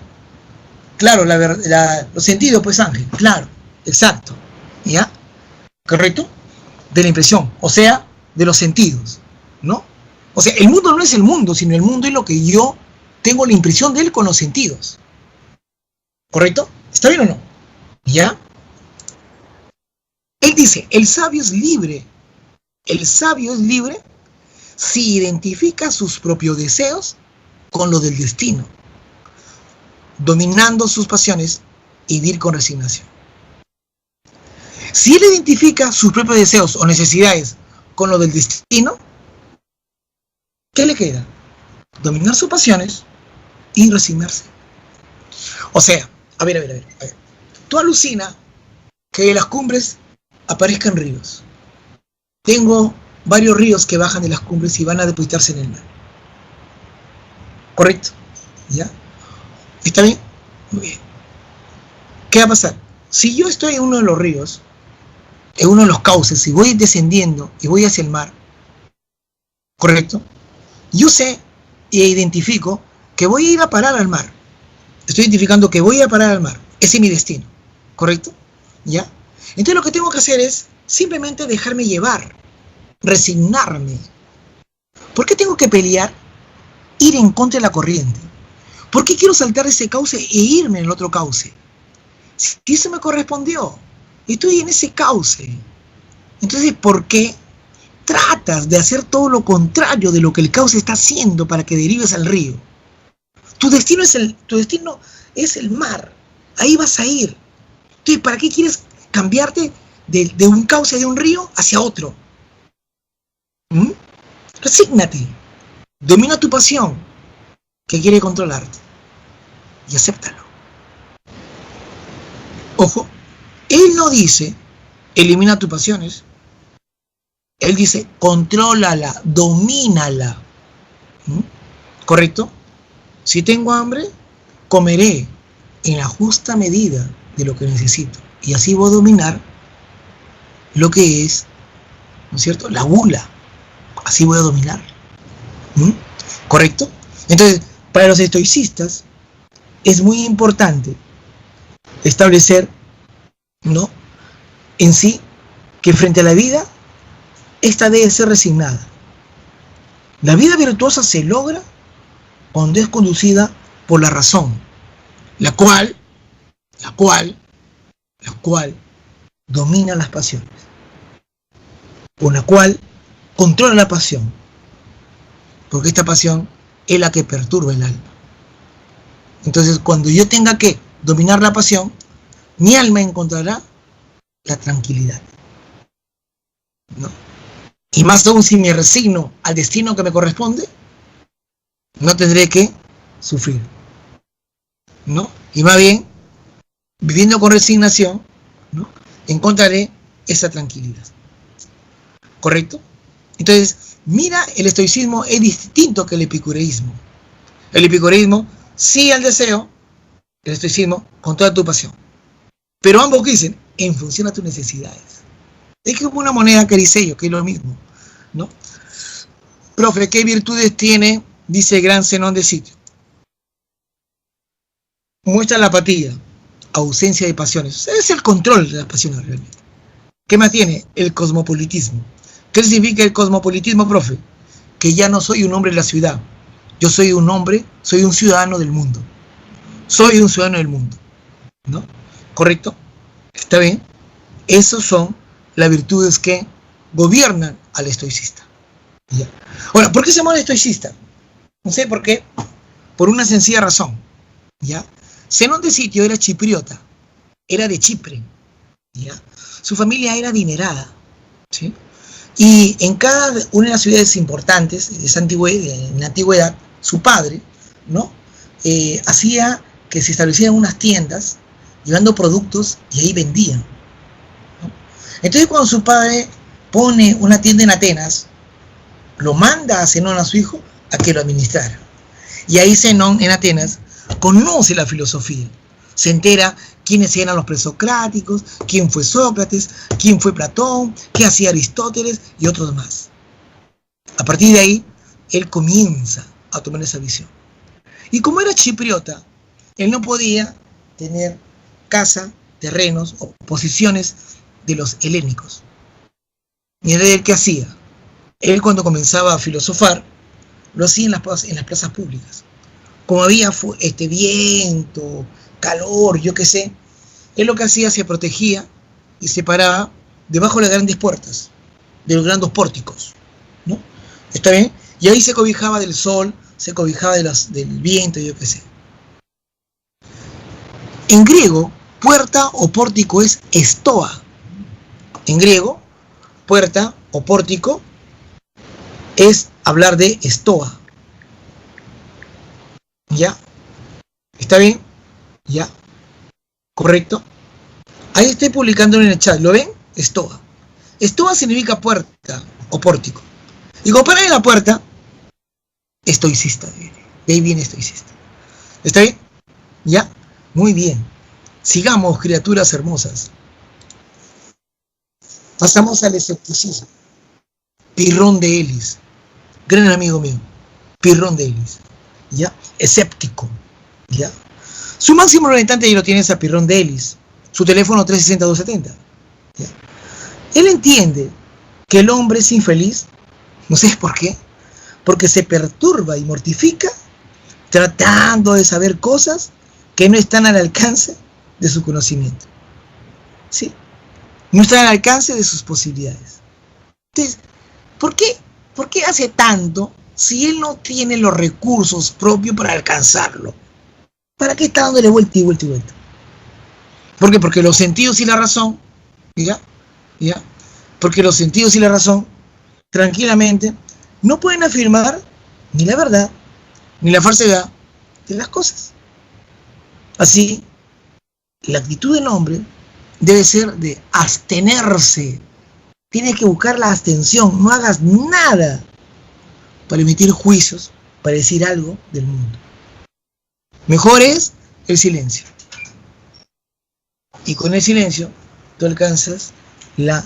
Claro, los sentidos, pues, Ángel. Claro, exacto. ¿Ya? ¿Correcto? De la impresión, o sea, de los sentidos, ¿no? O sea, el mundo no es el mundo, sino el mundo es lo que yo tengo la impresión de él con los sentidos. ¿Correcto? ¿Está bien o no? ¿Ya? Él dice, el sabio es libre. El sabio es libre si identifica sus propios deseos con lo del destino, dominando sus pasiones y vivir con resignación. Si él identifica sus propios deseos o necesidades con lo del destino, ¿qué le queda? Dominar sus pasiones y resignarse. O sea, a ver. Tú alucina que de las cumbres aparezcan ríos. Tengo varios ríos que bajan de las cumbres y van a depositarse en el mar. ¿Correcto? ¿Ya? ¿Está bien? Muy bien. ¿Qué va a pasar? Si yo estoy en uno de los ríos, en uno de los cauces, y voy descendiendo y voy hacia el mar, ¿correcto? Yo sé e identifico que voy a ir a parar al mar. Estoy identificando que voy a parar al mar. Ese es mi destino, ¿correcto? ¿Ya? Entonces lo que tengo que hacer es simplemente dejarme llevar, resignarme. ¿Por qué tengo que pelear? Ir en contra de la corriente. ¿Por qué quiero saltar ese cauce e irme en el otro cauce? Si eso me correspondió, estoy en ese cauce. Entonces, ¿por qué tratas de hacer todo lo contrario de lo que el cauce está haciendo para que derives al río? Tu destino es el mar. Ahí vas a ir. Entonces, ¿para qué quieres cambiarte de un cauce de un río hacia otro? Resígnate. Domina tu pasión que quiere controlarte y acéptalo. Ojo, él no dice elimina tus pasiones. Él dice contrólala, domínala. ¿Correcto? Si tengo hambre, comeré en la justa medida de lo que necesito. Y así voy a dominar lo que es, ¿no es cierto?, la gula. Así voy a dominar. ¿Correcto? Entonces, para los estoicistas es muy importante establecer, ¿no?, en sí, que frente a la vida, esta debe ser resignada. La vida virtuosa se logra cuando es conducida por la razón, la cual domina las pasiones, con la cual controla la pasión, porque esta pasión es la que perturba el alma. Entonces, cuando yo tenga que dominar la pasión, mi alma encontrará la tranquilidad, ¿no? Y más aún si me resigno al destino que me corresponde, no tendré que sufrir, ¿no? Y más bien, viviendo con resignación, ¿no?, encontraré esa tranquilidad. ¿Correcto? Entonces, mira, el estoicismo es distinto que el epicureísmo. El epicureísmo sí al deseo, el estoicismo con toda tu pasión. Pero ambos dicen, en función a tus necesidades. Es como una moneda que dice yo, que es lo mismo, ¿no? Profe, ¿qué virtudes tiene? Dice el gran Zenón de Sitio. Muestra la apatía, ausencia de pasiones. Es el control de las pasiones realmente. ¿Qué más tiene? El cosmopolitismo. ¿Qué significa el cosmopolitismo, profe? Que ya no soy un hombre de la ciudad. Yo soy un hombre, soy un ciudadano del mundo. Soy un ciudadano del mundo, ¿no? ¿Correcto? ¿Está bien? Esas son las virtudes que gobiernan al estoicista. ¿Ya? Ahora, ¿por qué se llama estoicista? No sé por qué, por una sencilla razón, ¿ya? Zenón de Sitio era chipriota, era de Chipre, ¿ya? Su familia era adinerada, ¿sí? Y en cada una de las ciudades importantes en la antigüedad, su padre, ¿no? Hacía que se establecieran unas tiendas llevando productos y ahí vendían, ¿no? Entonces cuando su padre pone una tienda en Atenas, lo manda a Zenón, a su hijo, a que lo administrara. Y ahí Zenón, en Atenas, conoce la filosofía. Se entera quiénes eran los presocráticos, quién fue Sócrates, quién fue Platón, qué hacía Aristóteles y otros más. A partir de ahí, él comienza a tomar esa visión. Y como era chipriota, él no podía tener casa, terrenos o posiciones de los helénicos. Y entonces, ¿él qué hacía? Él, cuando comenzaba a filosofar, lo hacía en las plazas públicas. Como había viento, calor, yo qué sé, él lo que hacía, se protegía y se paraba debajo de las grandes puertas, de los grandes pórticos, ¿no? ¿Está bien? Y ahí se cobijaba del sol, se cobijaba del viento, yo qué sé. En griego, puerta o pórtico es estoa. En griego, puerta o pórtico es hablar de estoa. ¿Ya? ¿Está bien? ¿Ya? ¿Correcto? Ahí estoy publicándolo en el chat. ¿Lo ven? Estoa. Estoa significa puerta o pórtico. Y comparar en la puerta, estoicista. De ahí viene estoicista. ¿Está bien? ¿Ya? Muy bien. Sigamos, criaturas hermosas. Pasamos al escepticismo. Pirrón de Elis. Gran amigo mío. Pirrón de Elis. ¿Ya? Escéptico. ¿Ya? Su máximo representante, ya lo tienes, a Pirrón de Elis. Su teléfono 360-270. ¿Ya? Él entiende que el hombre es infeliz. No sé por qué. Porque se perturba y mortifica tratando de saber cosas que no están al alcance de su conocimiento. ¿Sí? No están al alcance de sus posibilidades. Entonces, ¿por qué hace tanto si él no tiene los recursos propios para alcanzarlo? ¿Para qué está dándole vuelta y vuelta y vuelta? ¿Por qué? Porque los sentidos y la razón, ¿ya? Porque los sentidos y la razón, tranquilamente, no pueden afirmar ni la verdad, ni la falsedad de las cosas. Así, la actitud del hombre debe ser de abstenerse. Tienes que buscar la abstención, no hagas nada para emitir juicios, para decir algo del mundo. Mejor es el silencio. Y con el silencio tú alcanzas la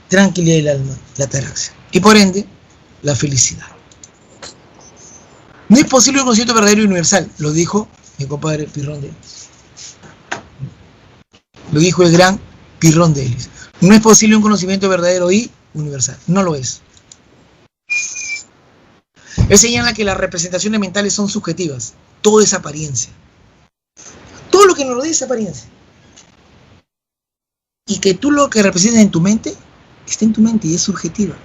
tranquilidad del alma, la ataraxia. Y por ende, la felicidad. No es posible un conocimiento verdadero y universal, lo dijo mi compadre Pirrón de Elis. Lo dijo el gran Pirrón de Elis. No es posible un conocimiento verdadero y universal. No lo es. Él señala que las representaciones mentales son subjetivas. Todo es apariencia. Todo lo que nos rodea es apariencia. Y que tú lo que representas en tu mente, está en tu mente y es subjetiva.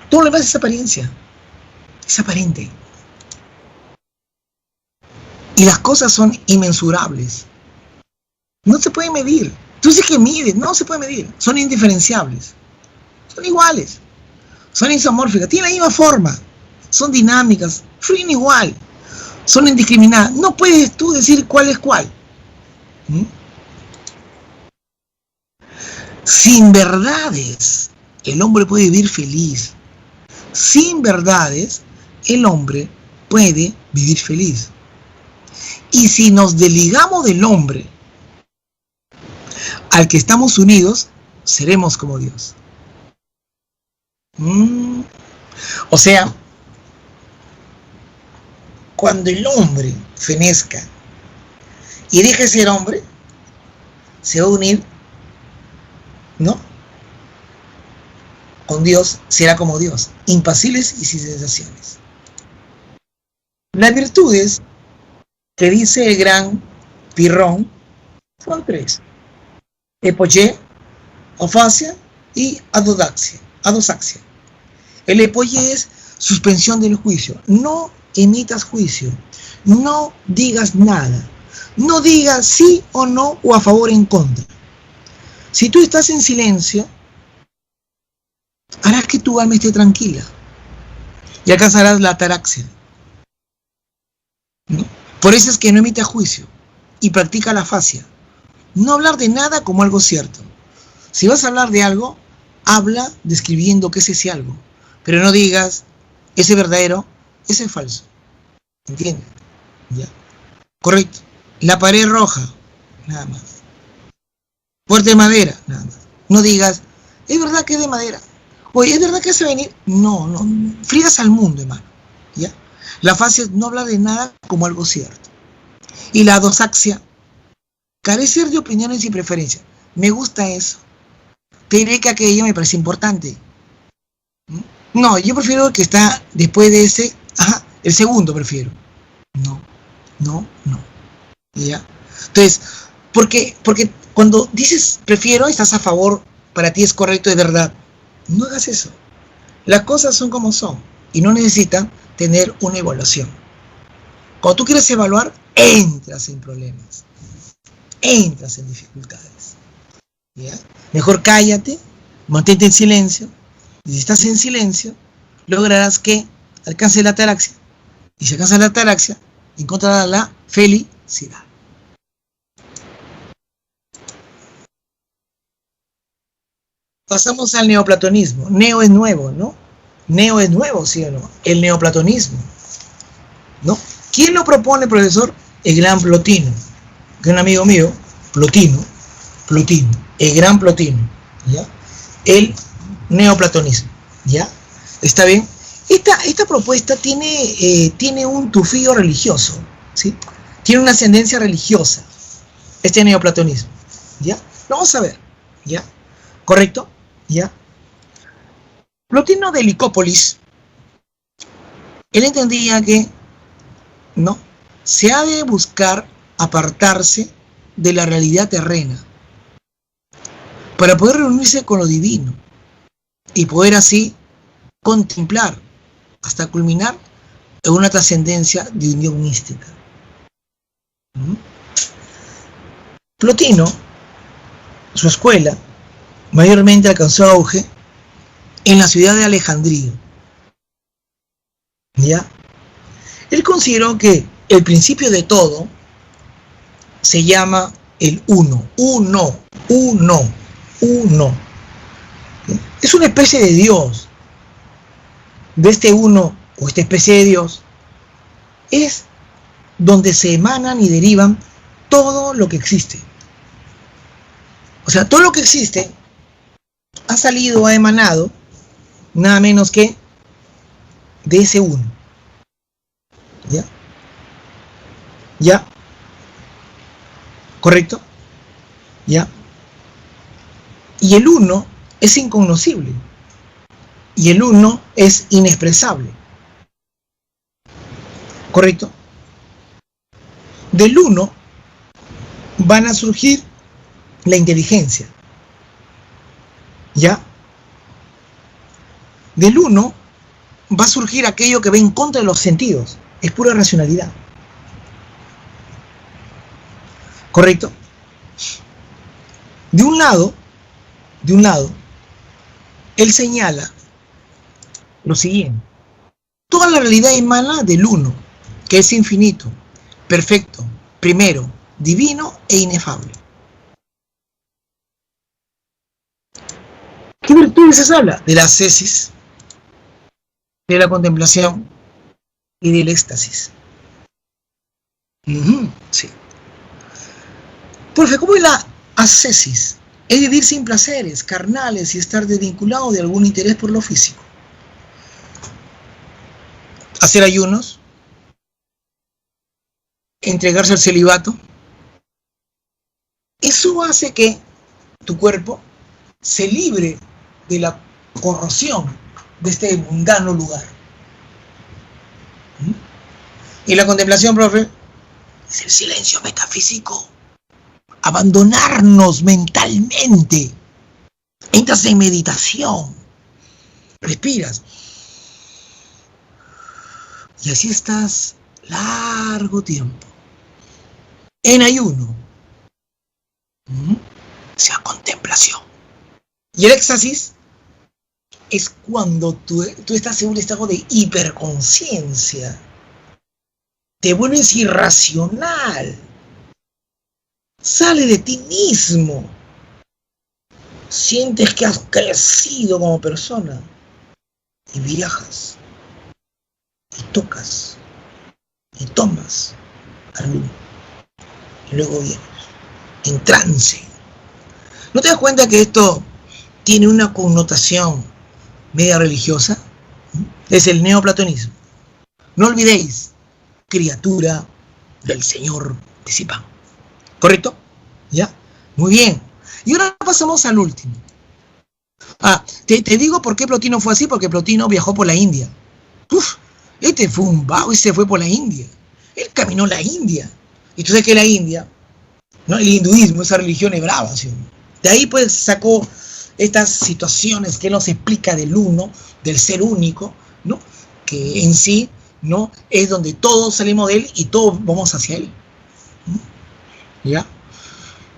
Todo lo demás es apariencia. Es aparente. Y las cosas son inmensurables. No se puede medir. Tú dices que mides, no se puede medir. Son indiferenciables. Son iguales. Son isomórficas. Tienen la misma forma. Son dinámicas. Fluyen igual. Son indiscriminadas. No puedes tú decir cuál es cuál. Sin verdades, el hombre puede vivir feliz. Sin verdades, el hombre puede vivir feliz. Y si nos desligamos del hombre al que estamos unidos, seremos como Dios. O sea, cuando el hombre fenezca y deje de ser hombre, se va a unir, ¿no? Con Dios, será como Dios, impasibles y sin sensaciones. Las virtudes que dice el gran Pirrón son 3: epoché, afasia y adosaxia. El epoché es suspensión del juicio. No emitas juicio, no digas nada, no digas sí o no o a favor o en contra. Si tú estás en silencio, harás que tu alma esté tranquila y alcanzarás la ataraxia, ¿no? Por eso es que no emita juicio y practica la afasia. No hablar de nada como algo cierto. Si vas a hablar de algo, habla describiendo qué es ese algo, pero no digas ese es verdadero, ese es falso. ¿Entiendes? ¿Ya? Correcto. La pared roja, nada más. Puerta de madera, nada más. No digas, es verdad que es de madera. Oye, ¿es verdad que hace venir? No, no. Friegas al mundo, hermano. ¿Ya? La fase es no hablar de nada como algo cierto. Y la dosaxia, carecer de opiniones y preferencias. Me gusta eso. Te diré que aquello me parece importante. No, yo prefiero que está después de ese, el segundo prefiero. No. ¿Ya? Entonces, porque cuando dices prefiero, estás a favor, para ti es correcto, es verdad. No hagas eso. Las cosas son como son y no necesitan tener una evaluación. Cuando tú quieres evaluar, entras en problemas, entras en dificultades. ¿Ya? Mejor cállate, mantente en silencio, y si estás en silencio, lograrás que alcance la ataraxia, y si alcanzas la ataraxia, encontrarás la felicidad. Pasamos al neoplatonismo. Neo es nuevo, ¿no? Neo es nuevo, ¿sí o no? El neoplatonismo, ¿no? ¿Quién lo propone, profesor? El gran Plotino, que es un amigo mío, Plotino, el gran Plotino, ¿ya? El neoplatonismo, ¿ya? ¿Está bien? Esta propuesta tiene un tufillo religioso, ¿sí? Tiene una ascendencia religiosa, este neoplatonismo, ¿ya? Lo vamos a ver, ¿ya? ¿Correcto? ¿Ya? Plotino de Licópolis, él entendía que no se ha de buscar apartarse de la realidad terrena para poder reunirse con lo divino y poder así contemplar hasta culminar en una trascendencia de unión mística. Plotino, su escuela, mayormente alcanzó auge en la ciudad de Alejandría. ¿Ya? Él consideró que el principio de todo se llama el uno. Es una especie de Dios. De este uno o esta especie de Dios es donde se emanan y derivan todo lo que existe. O sea, todo lo que existe ha salido, ha emanado, nada menos que de ese uno. ¿Ya? ¿Ya? ¿Correcto? ¿Ya? Y el uno es incognoscible. Y el uno es inexpresable. ¿Correcto? Del uno van a surgir la inteligencia. ¿Ya? Del uno va a surgir aquello que va en contra de los sentidos. Es pura racionalidad. ¿Correcto? De un lado, él señala lo siguiente. Toda la realidad emana del uno, que es infinito, perfecto, primero, divino e inefable. ¿Qué virtudes se habla? De la ascesis, de la contemplación y del éxtasis. Sí. Profe, ¿cómo es la ascesis? Es vivir sin placeres carnales y estar desvinculado de algún interés por lo físico. Hacer ayunos, entregarse al celibato. Eso hace que tu cuerpo se libre de la corrosión de este mundano lugar. Y la contemplación, profe, es el silencio metafísico. Abandonarnos mentalmente. Entras en meditación. Respiras. Y así estás largo tiempo, en ayuno, sea contemplación. Y el éxtasis es cuando tú estás en un estado de hiperconciencia, te vuelves irracional, sale de ti mismo, sientes que has crecido como persona y viajas y tocas y tomas al uno y luego vienes en trance. ¿No te das cuenta que esto tiene una connotación media religiosa? Es el neoplatonismo. No olvidéis, criatura del Señor de Zipán. ¿Correcto? ¿Ya? Muy bien. Y ahora pasamos al último. Te digo por qué Plotino fue así, porque Plotino viajó por la India. Este fue un vago y se fue por la India. Él caminó la India. Y tú sabes que la India, ¿no? El hinduismo, esa religión es brava, ¿sí? De ahí pues sacó estas situaciones que él nos explica del uno, del ser único, ¿no? Que en sí, ¿no? Es donde todos salimos de él y todos vamos hacia él. ¿Ya?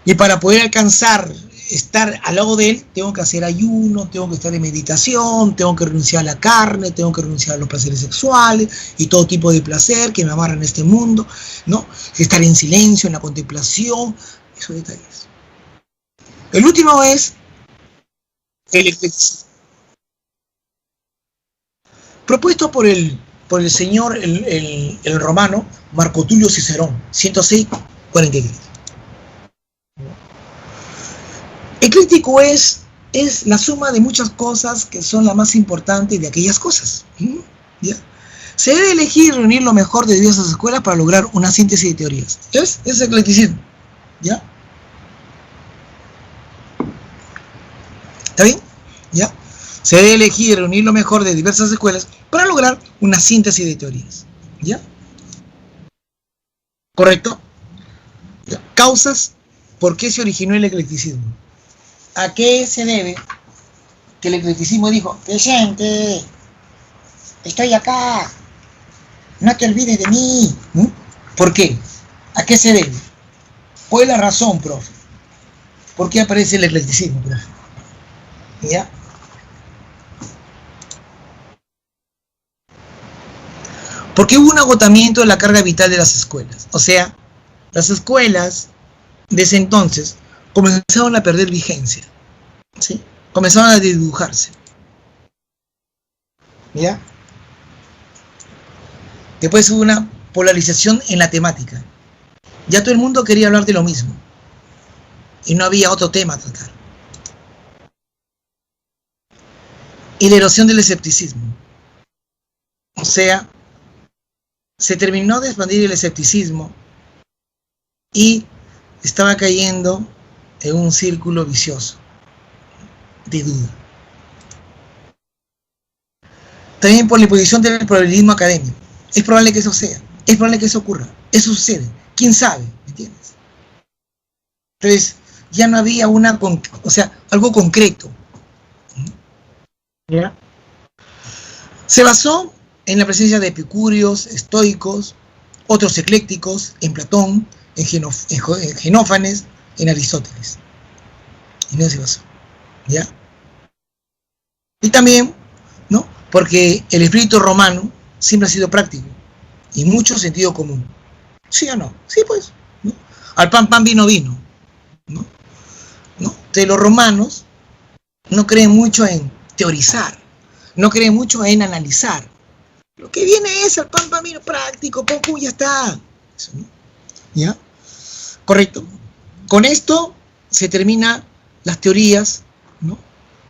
Y para poder alcanzar, estar al lado de él, tengo que hacer ayuno, tengo que estar en meditación, tengo que renunciar a la carne, tengo que renunciar a los placeres sexuales y todo tipo de placer que me amarran en este mundo, ¿no? Estar en silencio, en la contemplación, esos detalles. El último es el eclecticismo, propuesto por el señor, el romano Marco Tulio Cicerón, 106-43. Ecléctico es la suma de muchas cosas que son las más importantes de aquellas cosas. ¿Ya? Se debe elegir y reunir lo mejor de diversas escuelas para lograr una síntesis de teorías. ¿Ves? Es eclecticismo. ¿Ya? ¿Está bien? ¿Ya? Se debe elegir y reunir lo mejor de diversas escuelas para lograr una síntesis de teorías. ¿Ya? ¿Correcto? ¿Ya? Causas por qué se originó el eclecticismo. ¿A qué se debe que el eclecticismo dijo, gente, estoy acá, no te olvides de mí? ¿Por qué? ¿A qué se debe? ¿Cuál es la razón, profe? ¿Por qué aparece el eclecticismo, profe? ¿Ya? Porque hubo un agotamiento de la carga vital de las escuelas. O sea, las escuelas desde entonces comenzaron a perder vigencia, ¿sí? Comenzaron a dibujarse. ¿Ya? Después hubo una polarización en la temática. Ya todo el mundo quería hablar de lo mismo. Y no había otro tema a tratar. Y la erosión del escepticismo. O sea, se terminó de expandir el escepticismo y estaba cayendo en un círculo vicioso de duda. También por la imposición del probabilismo académico. Es probable que eso sea, es probable que eso ocurra, eso sucede, quién sabe, ¿me entiendes? Entonces, ya no había algo concreto. ¿Ya? Se basó en la presencia de epicúreos, estoicos, otros eclécticos, en Platón, en Genófanes, en Aristóteles. Y no se basó. ¿Ya? Y también, ¿no? Porque el espíritu romano siempre ha sido práctico y mucho sentido común. ¿Sí o no? Sí, pues. ¿No? Al pan, pan, vino, vino. ¿No? Entonces los romanos no creen mucho en teorizar, no creen mucho en analizar. Lo que viene es al pan, pan, vino práctico, pum, pum, ya está. Eso, ¿no? ¿Ya? Correcto. Con esto se terminan las teorías, ¿no?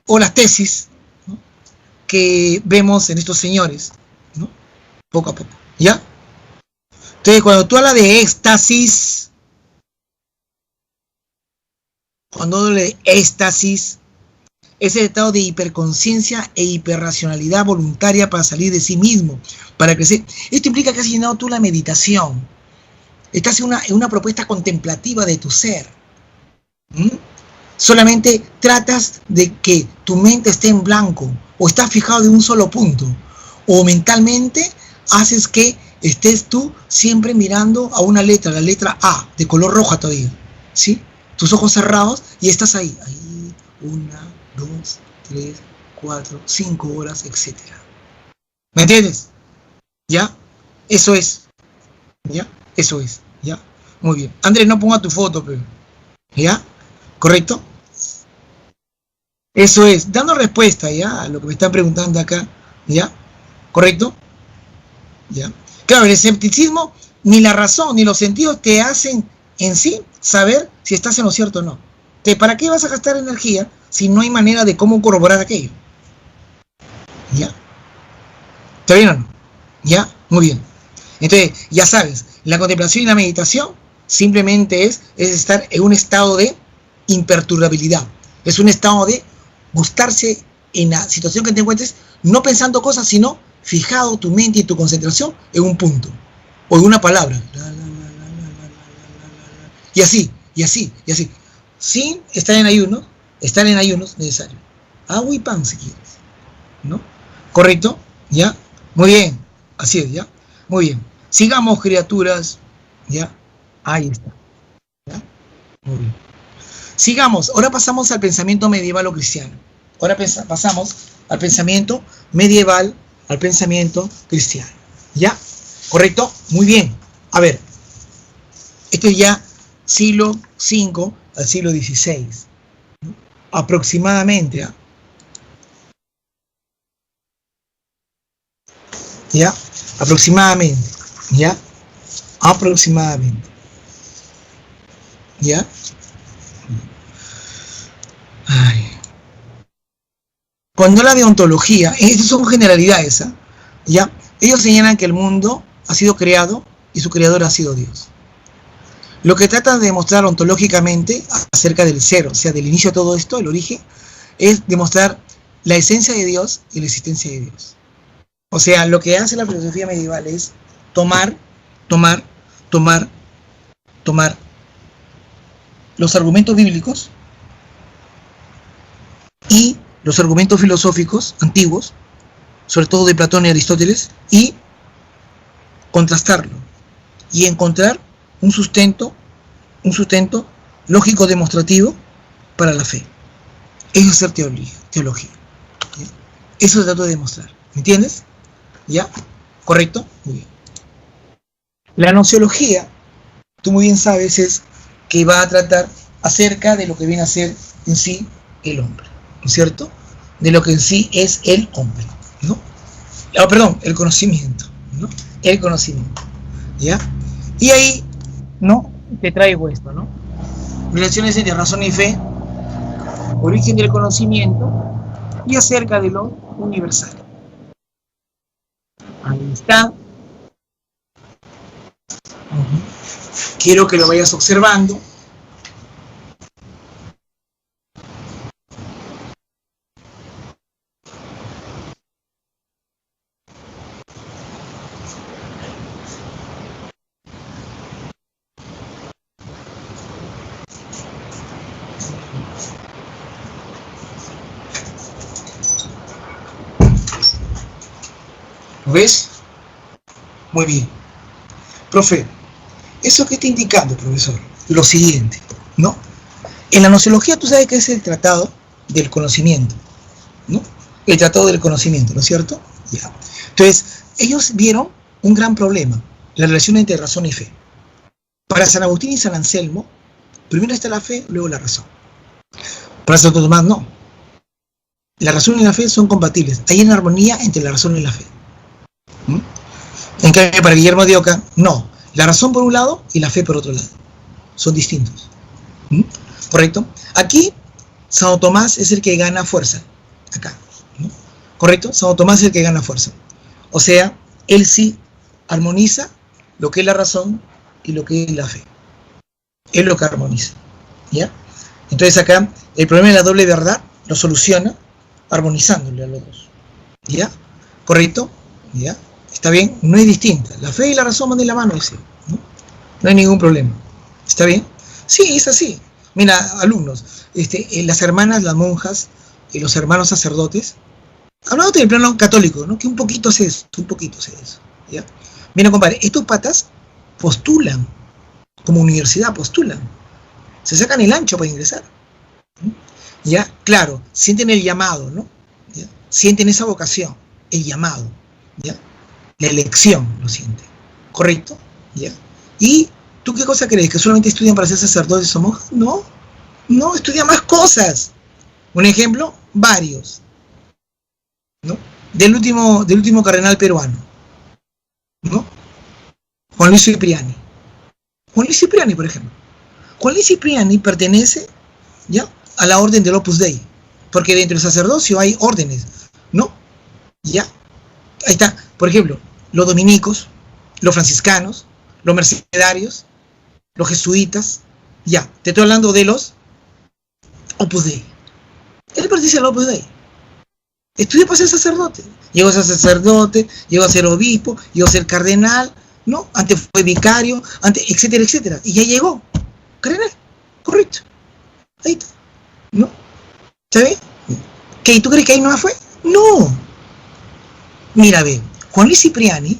O las tesis, ¿no? Que vemos en estos señores, ¿no? Poco a poco. ¿Ya? Entonces, cuando tú hablas de éxtasis, es el estado de hiperconciencia e hiperracionalidad voluntaria para salir de sí mismo, para crecer. Esto implica que has llenado tú la meditación. Estás en una propuesta contemplativa de tu ser. Solamente tratas de que tu mente esté en blanco, o estás fijado en un solo punto, o mentalmente haces que estés tú siempre mirando a una letra, la letra A, de color roja todavía, ¿sí? Tus ojos cerrados y estás ahí, 1, 2, 3, 4, 5 horas, etc. ¿Me entiendes? ¿Ya? Eso es. ¿Ya? Eso es. ¿Ya? Muy bien. Andrés, no ponga tu foto, pero. ¿Ya? ¿Correcto? Eso es. Dando respuesta, ¿ya? A lo que me están preguntando acá. ¿Ya? ¿Correcto? ¿Ya? Claro, el escepticismo, ni la razón, ni los sentidos te hacen en sí saber si estás en lo cierto o no. ¿Para qué vas a gastar energía si no hay manera de cómo corroborar aquello? ¿Ya? ¿Está bien o no? ¿Ya? Muy bien. Entonces, ya sabes, la contemplación y la meditación simplemente es estar en un estado de imperturbabilidad. Es un estado de gustarse en la situación que te encuentres, no pensando cosas, sino fijado tu mente y tu concentración en un punto o en una palabra. Y así, y así, y así. Sin estar en ayuno necesario. Agua y pan si quieres. ¿No? ¿Correcto? ¿Ya? Muy bien. Así es, ¿ya? Muy bien. Sigamos, criaturas. ¿Ya? Ahí está. ¿Ya? Muy bien. Sigamos. Ahora pasamos al pensamiento medieval o cristiano. Ahora pasamos al pensamiento medieval, al pensamiento cristiano. ¿Ya? ¿Correcto? Muy bien. A ver. Este es ya siglo V al siglo XVI. ¿No? Aproximadamente. ¿Ya? ¿Ya? Aproximadamente. ¿Ya? Aproximadamente. ¿Ya? Ay. Cuando la deontología, estas son generalidades, ¿eh? ¿Ya? Ellos señalan que el mundo ha sido creado y su creador ha sido Dios. Lo que tratan de demostrar ontológicamente acerca del ser, o sea, del inicio de todo esto, el origen, es demostrar la esencia de Dios y la existencia de Dios. O sea, lo que hace la filosofía medieval es tomar los argumentos bíblicos y los argumentos filosóficos antiguos, sobre todo de Platón y Aristóteles, y contrastarlo y encontrar un sustento lógico demostrativo para la fe. Eso es hacer teología. ¿Ya? Eso se trata de demostrar. ¿Me entiendes? ¿Ya? ¿Correcto? Muy bien. La gnoseología, tú muy bien sabes, es que va a tratar acerca de lo que viene a ser en sí el hombre, ¿no es cierto? De lo que en sí es el hombre, ¿no? Oh, perdón, el conocimiento, ¿no? El conocimiento, ¿ya? Y ahí, ¿no? Te traigo esto, ¿no? Relaciones entre razón y fe, origen del conocimiento y acerca de lo universal. Ahí está. Quiero que lo vayas observando. ¿Lo ves? Muy bien. Profe, ¿eso qué está indicando, profesor? Lo siguiente, ¿no? En la gnoseología tú sabes que es el tratado del conocimiento, ¿no? El tratado del conocimiento, ¿no es cierto? Ya. Entonces, ellos vieron un gran problema, la relación entre razón y fe. Para San Agustín y San Anselmo, primero está la fe, luego la razón. Para Santo Tomás, no. La razón y la fe son compatibles. Hay una armonía entre la razón y la fe. ¿Mm? En cambio, para Guillermo de Oca, no. La razón por un lado y la fe por otro lado. Son distintos. ¿Mm? ¿Correcto? Aquí, Santo Tomás es el que gana fuerza. Acá. ¿No? ¿Correcto? Santo Tomás es el que gana fuerza. O sea, él sí armoniza lo que es la razón y lo que es la fe. Él lo que armoniza. ¿Ya? Entonces acá, el problema de la doble verdad lo soluciona armonizándole a los dos. ¿Ya? ¿Correcto? ¿Ya? ¿Está bien? No es distinta. La fe y la razón van de la mano, dice. ¿No? No hay ningún problema. ¿Está bien? Sí, es así. Mira, alumnos, las hermanas, las monjas y los hermanos sacerdotes, hablando del plano católico, ¿no? Que un poquito hace eso, ¿ya? Mira, compadre, estos patas postulan, como universidad postulan, se sacan el ancho para ingresar, ¿ya? Claro, sienten el llamado, ¿no? ¿Ya? Sienten esa vocación, el llamado, ¿ya? La elección lo sienten, ¿correcto? ¿Ya? ¿Y tú qué cosa crees? ¿Que solamente estudian para ser sacerdotes o monjas? No, no, estudian más cosas. Un ejemplo, varios, ¿no? Del último cardenal peruano, ¿no? Juan Luis Cipriani. Juan Luis Cipriani, por ejemplo. Juan Luis Cipriani pertenece, ¿ya?, a la orden del Opus Dei, porque dentro del sacerdocio hay órdenes, ¿no? ¿Ya? Ahí está, por ejemplo, los dominicos, los franciscanos, los mercedarios, los jesuitas, ya, te estoy hablando de los Opus Dei. Él pertenece al Opus Dei. Estudió para ser sacerdote. Llegó a ser sacerdote, llegó a ser obispo, llegó a ser cardenal, ¿no? Antes fue vicario, antes, etcétera, etcétera. Y ya llegó. Cardenal, correcto. Ahí está. ¿No? ¿Sabes? ¿Qué? ¿Tú crees que ahí no fue? No. Mira, ve, Juan Luis Cipriani,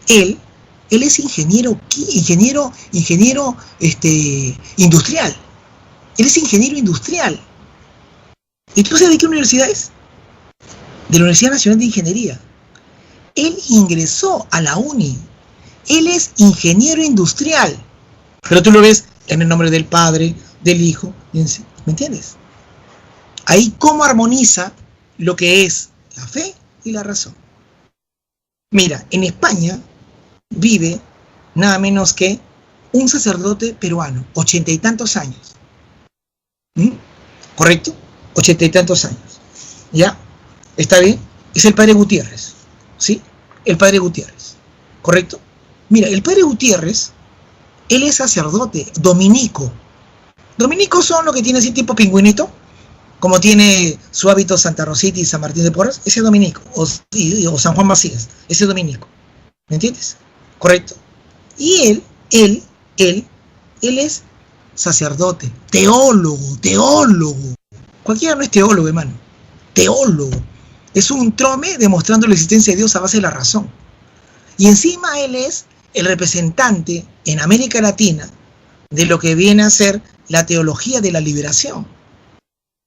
él es ingeniero industrial. Él es ingeniero industrial. ¿Y tú sabes de qué universidad es? De la Universidad Nacional de Ingeniería. Él ingresó a la uni. Él es ingeniero industrial. Pero tú lo ves en el nombre del Padre, del Hijo, ¿me entiendes? Ahí cómo armoniza lo que es la fe y la razón. Mira, en España vive nada menos que un sacerdote peruano, 80 y tantos años. ¿Correcto? 80 y tantos años. ¿Ya? ¿Está bien? Es el padre Gutiérrez. ¿Sí? El padre Gutiérrez. ¿Correcto? Mira, el padre Gutiérrez, él es sacerdote dominico. Dominicos son los que tienen así tipo pingüinito, como tiene su hábito Santa Rosita y San Martín de Porres, ese es dominico, o San Juan Macías, ese es dominico. ¿Me entiendes? ¿Correcto? Y él es sacerdote, teólogo. Cualquiera no es teólogo, hermano. Teólogo. Es un trome demostrando la existencia de Dios a base de la razón. Y encima él es el representante en América Latina de lo que viene a ser la teología de la liberación.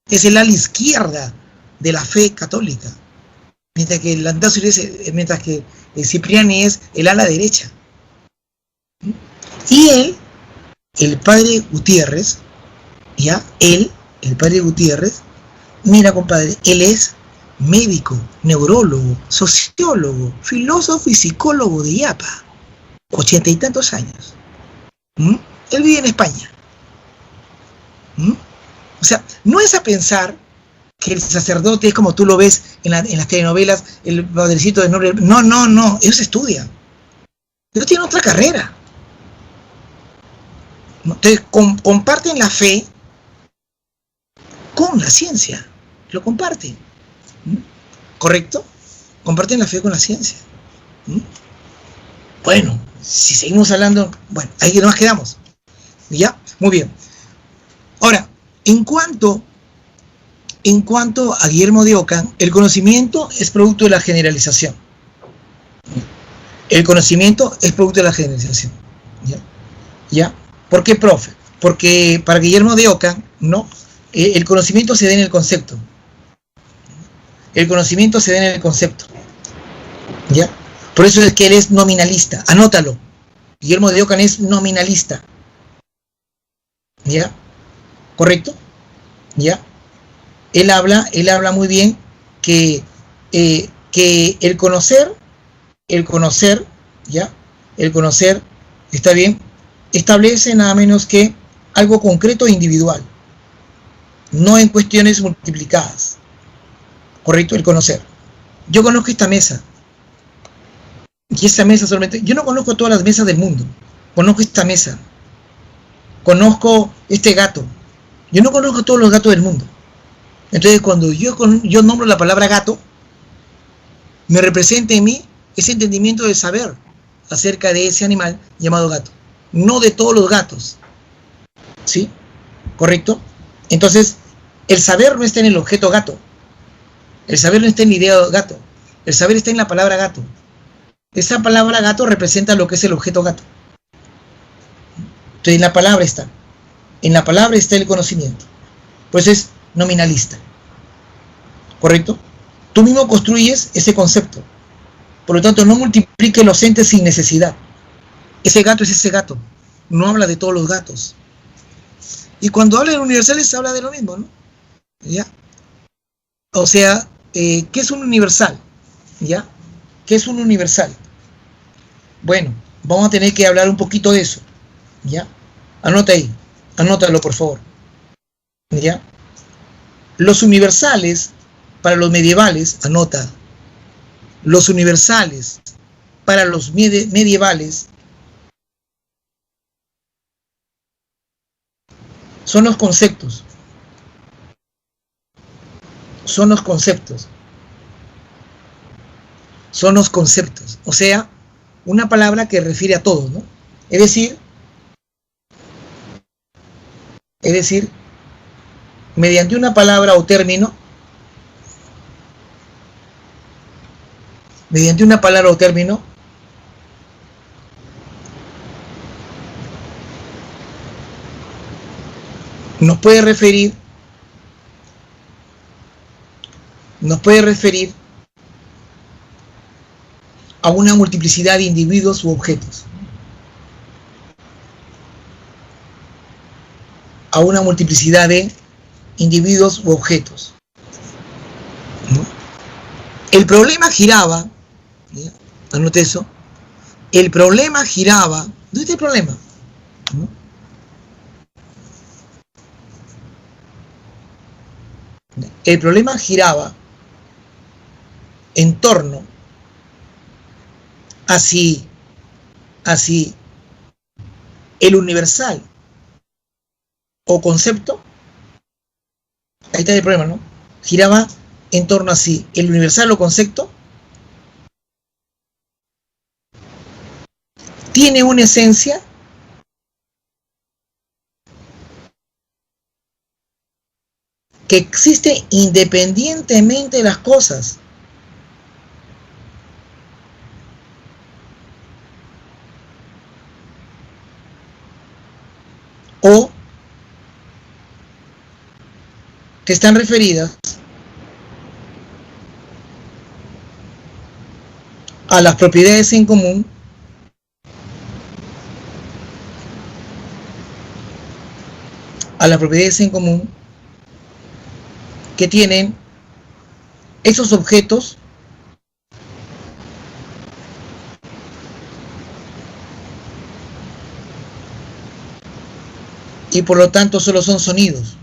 Es el ala izquierda de la fe católica, mientras que Cipriani es el ala derecha. Y él, el padre Gutiérrez, el padre Gutiérrez, mira, compadre, él es médico, neurólogo, sociólogo, filósofo y psicólogo de Iapa, 80 y tantos años. Él vive en España. O sea, no es a pensar que el sacerdote es como tú lo ves en las telenovelas, el padrecito de Noria. No, ellos estudian. Ellos tienen otra carrera. Entonces, comparten la fe con la ciencia. Lo comparten. ¿Correcto? Comparten la fe con la ciencia. Bueno, si seguimos hablando, bueno, ahí nomás quedamos. ¿Ya? Muy bien. Ahora, en cuanto a Guillermo de Ockham, el conocimiento es producto de la generalización. El conocimiento es producto de la generalización. ¿Ya? ¿Por qué, profe? Porque para Guillermo de Ockham, no, el conocimiento se da en el concepto. El conocimiento se da en el concepto. ¿Ya? Por eso es que él es nominalista. Anótalo. Guillermo de Ockham es nominalista. ¿Ya? ¿Correcto? ¿Ya? Él habla muy bien que el conocer, ¿ya? El conocer, está bien, establece nada menos que algo concreto e individual, no en cuestiones multiplicadas. ¿Correcto? El conocer. Yo conozco esta mesa, y esta mesa solamente, yo no conozco todas las mesas del mundo, conozco esta mesa, conozco este gato, yo no conozco todos los gatos del mundo. Entonces cuando yo nombro la palabra gato, me representa en mí ese entendimiento de saber acerca de ese animal llamado gato, no de todos los gatos. ¿Sí? ¿Correcto? Entonces, el saber no está en el objeto gato, el saber no está en la idea gato, el saber está en la palabra gato. esa palabra gato representa lo que es el objeto gato. Entonces en la palabra está. En la palabra está el conocimiento. Pues es nominalista. ¿Correcto? Tú mismo construyes ese concepto. Por lo tanto, no multiplique los entes sin necesidad. Ese gato es ese gato. No habla de todos los gatos. Y cuando habla de universales, se habla de lo mismo, ¿no? ¿Ya? O sea, ¿qué es un universal? ¿Ya? ¿Qué es un universal? Bueno, vamos a tener que hablar un poquito de eso. ¿Ya? Anota ahí. Anótalo, por favor. ¿Ya? Los universales, para los medievales, anota. Los universales, para los medievales, son los conceptos. Son los conceptos. Son los conceptos. O sea, una palabra que refiere a todo, ¿no? Es decir, mediante una palabra o término, nos puede referir a una multiplicidad de individuos u objetos. A una multiplicidad de individuos u objetos. ¿No? El problema giraba, ¿ya? Anote eso, el problema giraba, ¿dónde está el problema? ¿No? El problema giraba en torno a si el universal o concepto, ahí está el problema, ¿no? Giraba en torno a si el universal o concepto tiene una esencia que existe independientemente de las cosas. O que están referidas a las propiedades en común que tienen esos objetos y por lo tanto solo son sonidos.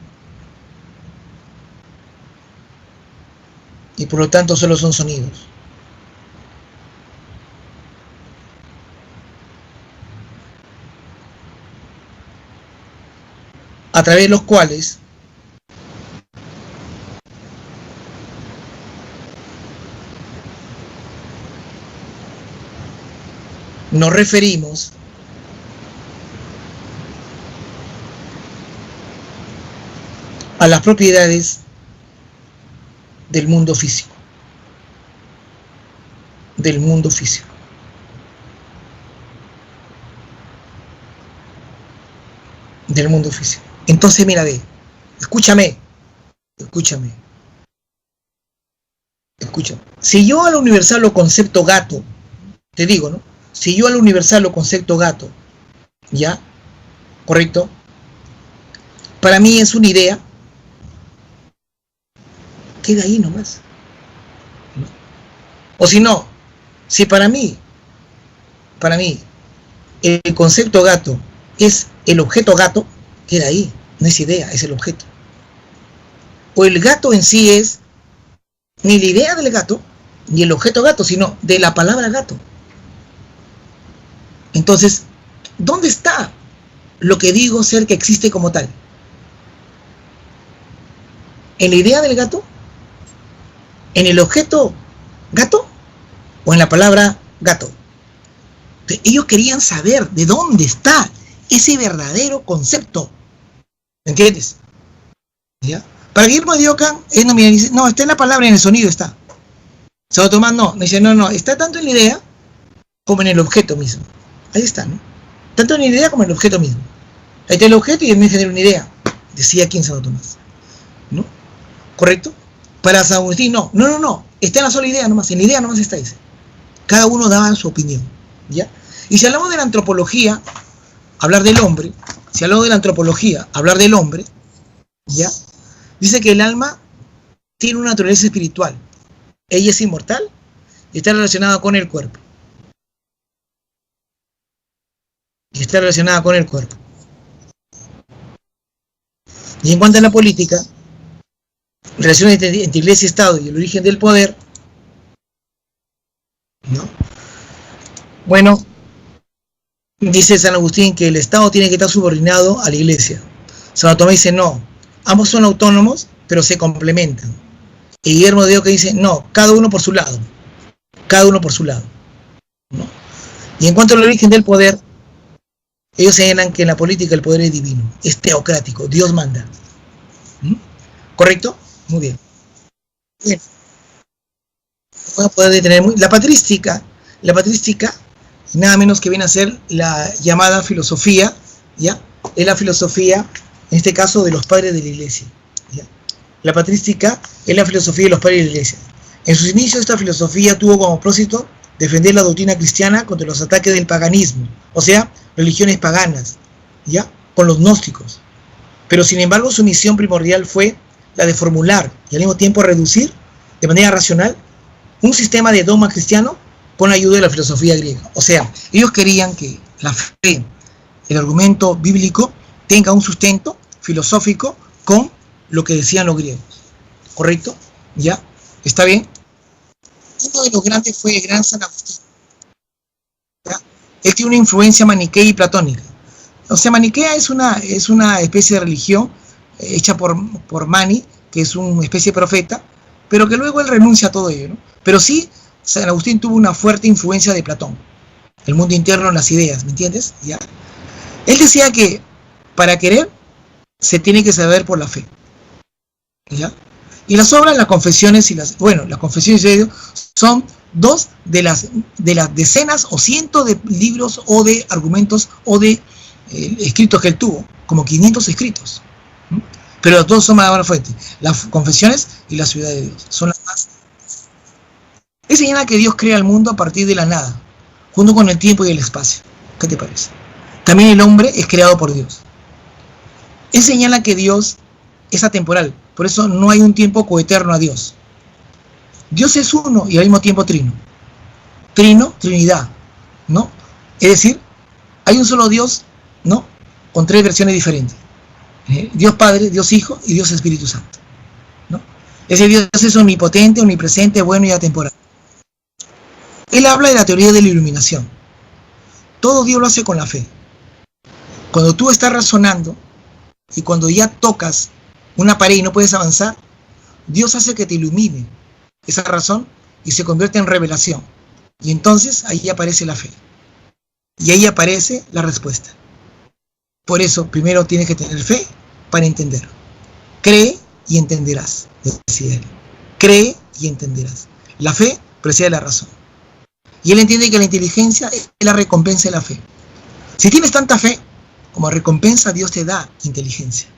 A través de los cuales nos referimos a las propiedades del mundo físico. Entonces, mira, escúchame. Si yo al universal lo concepto gato, te digo, ¿no? Si yo al universal lo concepto gato, ¿ya? ¿Correcto? Para mí es una idea, queda ahí nomás. ¿No? O si no, si para mí el concepto gato es el objeto gato, queda ahí, no es idea, es el objeto. O el gato en sí es ni la idea del gato, ni el objeto gato, sino de la palabra gato. Entonces, ¿dónde está lo que digo ser que existe como tal? ¿En la idea del gato? ¿En el objeto gato? ¿O en la palabra gato? Entonces, ellos querían saber de dónde está ese verdadero concepto. ¿Me entiendes? ¿Ya? Para Guillermo de Ockham, no, está en la palabra, en el sonido está. Santo Tomás no, me dice, no, está tanto en la idea como en el objeto mismo. Ahí está, ¿no? Tanto en la idea como en el objeto mismo. Ahí está el objeto y el mismo genera una idea, decía aquí en Santo Tomás, ¿no? ¿Correcto? Para San Agustín, no, está en la sola idea nomás, en la idea nomás está, dice. Cada uno daba su opinión, ¿ya? Y si hablamos de la antropología, hablar del hombre, si hablamos de la antropología, hablar del hombre, ¿ya? Dice que el alma tiene una naturaleza espiritual. Ella es inmortal y está relacionada con el cuerpo. Y está relacionada con el cuerpo. Y en cuanto a la política, relaciones entre iglesia y Estado y el origen del poder, ¿no? Bueno, dice San Agustín que el Estado tiene que estar subordinado a la iglesia. Santo Tomás dice no, ambos son autónomos, pero se complementan. Y Guillermo de Oca dice no, cada uno por su lado, ¿no? Y en cuanto al origen del poder, ellos señalan que en la política el poder es divino, es teocrático, Dios manda. ¿Correcto? Muy bien. Bien. Vamos a poder detener la patrística, nada menos que viene a ser la llamada filosofía, ¿ya? Es la filosofía, en este caso, de los padres de la iglesia, ¿ya? La patrística es la filosofía de los padres de la iglesia. En sus inicios esta filosofía tuvo como propósito defender la doctrina cristiana contra los ataques del paganismo, o sea, religiones paganas, ¿ya? Con los gnósticos. Pero sin embargo su misión primordial fue la de formular y al mismo tiempo reducir de manera racional un sistema de dogma cristiano con la ayuda de la filosofía griega. O sea, ellos querían que la fe, el argumento bíblico, tenga un sustento filosófico con lo que decían los griegos. ¿Correcto? ¿Ya? ¿Está bien? Uno de los grandes fue el gran San Agustín. ¿Ya? Él tiene una influencia maniquea y platónica. O sea, maniquea es una especie de religión hecha por Mani, que es una especie de profeta, pero que luego él renuncia a todo ello, ¿no? Pero sí, San Agustín tuvo una fuerte influencia de Platón, el mundo interno, las ideas, ¿me entiendes? ¿Ya? Él decía que para querer se tiene que saber por la fe, ¿ya? Y las obras, las confesiones las confesiones de Dios son dos de las decenas o cientos de libros o de argumentos o de escritos que él tuvo, como 500 escritos. Pero los dos son más buenas fuentes. Las confesiones y la ciudad de Dios son las más. Él señala que Dios crea el mundo a partir de la nada, junto con el tiempo y el espacio. ¿Qué te parece? También el hombre es creado por Dios. Él señala que Dios es atemporal, por eso no hay un tiempo coeterno a Dios. Dios es uno y al mismo tiempo trino. Trino, Trinidad, ¿no? Es decir, hay un solo Dios, ¿no? Con tres versiones diferentes. Dios Padre, Dios Hijo y Dios Espíritu Santo, ¿no? Ese Dios es omnipotente, omnipresente, bueno y atemporal. Él habla de la teoría de la iluminación. Todo Dios lo hace con la fe. Cuando tú estás razonando y cuando ya tocas una pared y no puedes avanzar, Dios hace que te ilumine esa razón y se convierte en revelación. Y entonces ahí aparece la fe. Y ahí aparece la respuesta. Por eso, primero tienes que tener fe para entender. Cree y entenderás, decía él. Cree y entenderás. La fe precede la razón. Y él entiende que la inteligencia es la recompensa de la fe. Si tienes tanta fe, como recompensa Dios te da inteligencia.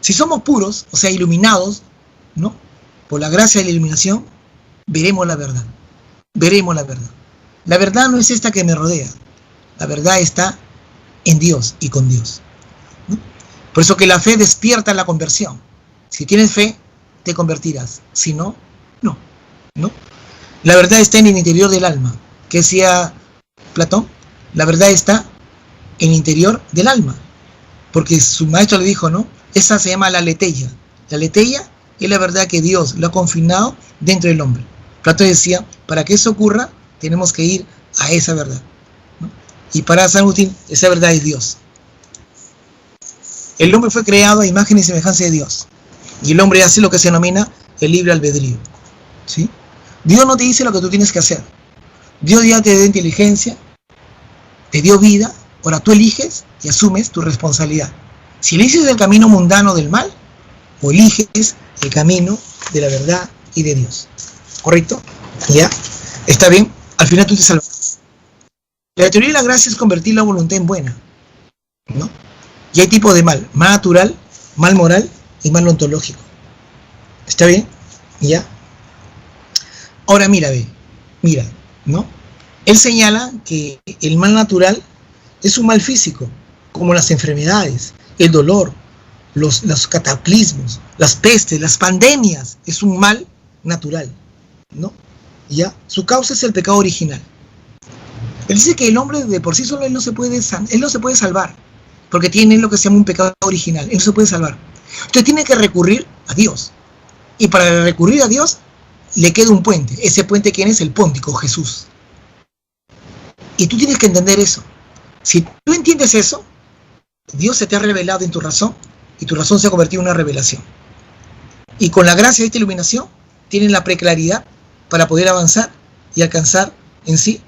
Si somos puros, o sea, iluminados, ¿no? Por la gracia de la iluminación, veremos la verdad. Veremos la verdad. La verdad no es esta que me rodea. La verdad está en Dios y con Dios, ¿no? Por eso que la fe despierta la conversión. Si tienes fe, te convertirás. Si no, no, ¿no? La verdad está en el interior del alma. ¿Qué decía Platón? La verdad está en el interior del alma. Porque su maestro le dijo, ¿no? Esa se llama la aletheia. La aletheia es la verdad que Dios lo ha confinado dentro del hombre. Platón decía, para que eso ocurra, tenemos que ir a esa verdad, ¿no? Y para San Agustín, esa verdad es Dios. El hombre fue creado a imagen y semejanza de Dios. Y el hombre hace lo que se denomina el libre albedrío, ¿sí? Dios no te dice lo que tú tienes que hacer. Dios ya te dio inteligencia, te dio vida, ahora tú eliges y asumes tu responsabilidad. Si eliges el camino mundano del mal, o eliges el camino de la verdad y de Dios. ¿Correcto? ¿Ya? ¿Está bien? Al final tú te salvarás. La teoría de la gracia es convertir la voluntad en buena, ¿no? Y hay tipos de mal natural, mal moral y mal ontológico. ¿Está bien? ¿Ya? Ahora mira, ¿no? Él señala que el mal natural es un mal físico, como las enfermedades, el dolor, los cataclismos, las pestes, las pandemias, es un mal natural, ¿no? ¿Ya? Su causa es el pecado original. Él dice que el hombre de por sí solo él no se puede salvar, porque tiene lo que se llama un pecado original, él no se puede salvar. Entonces tiene que recurrir a Dios. Y para recurrir a Dios, le queda un puente. Ese puente, ¿quién es? El póntico, Jesús. Y tú tienes que entender eso. Si tú entiendes eso, Dios se te ha revelado en tu razón, y tu razón se ha convertido en una revelación. Y con la gracia de esta iluminación, tienes la preclaridad para poder avanzar y alcanzar en sí,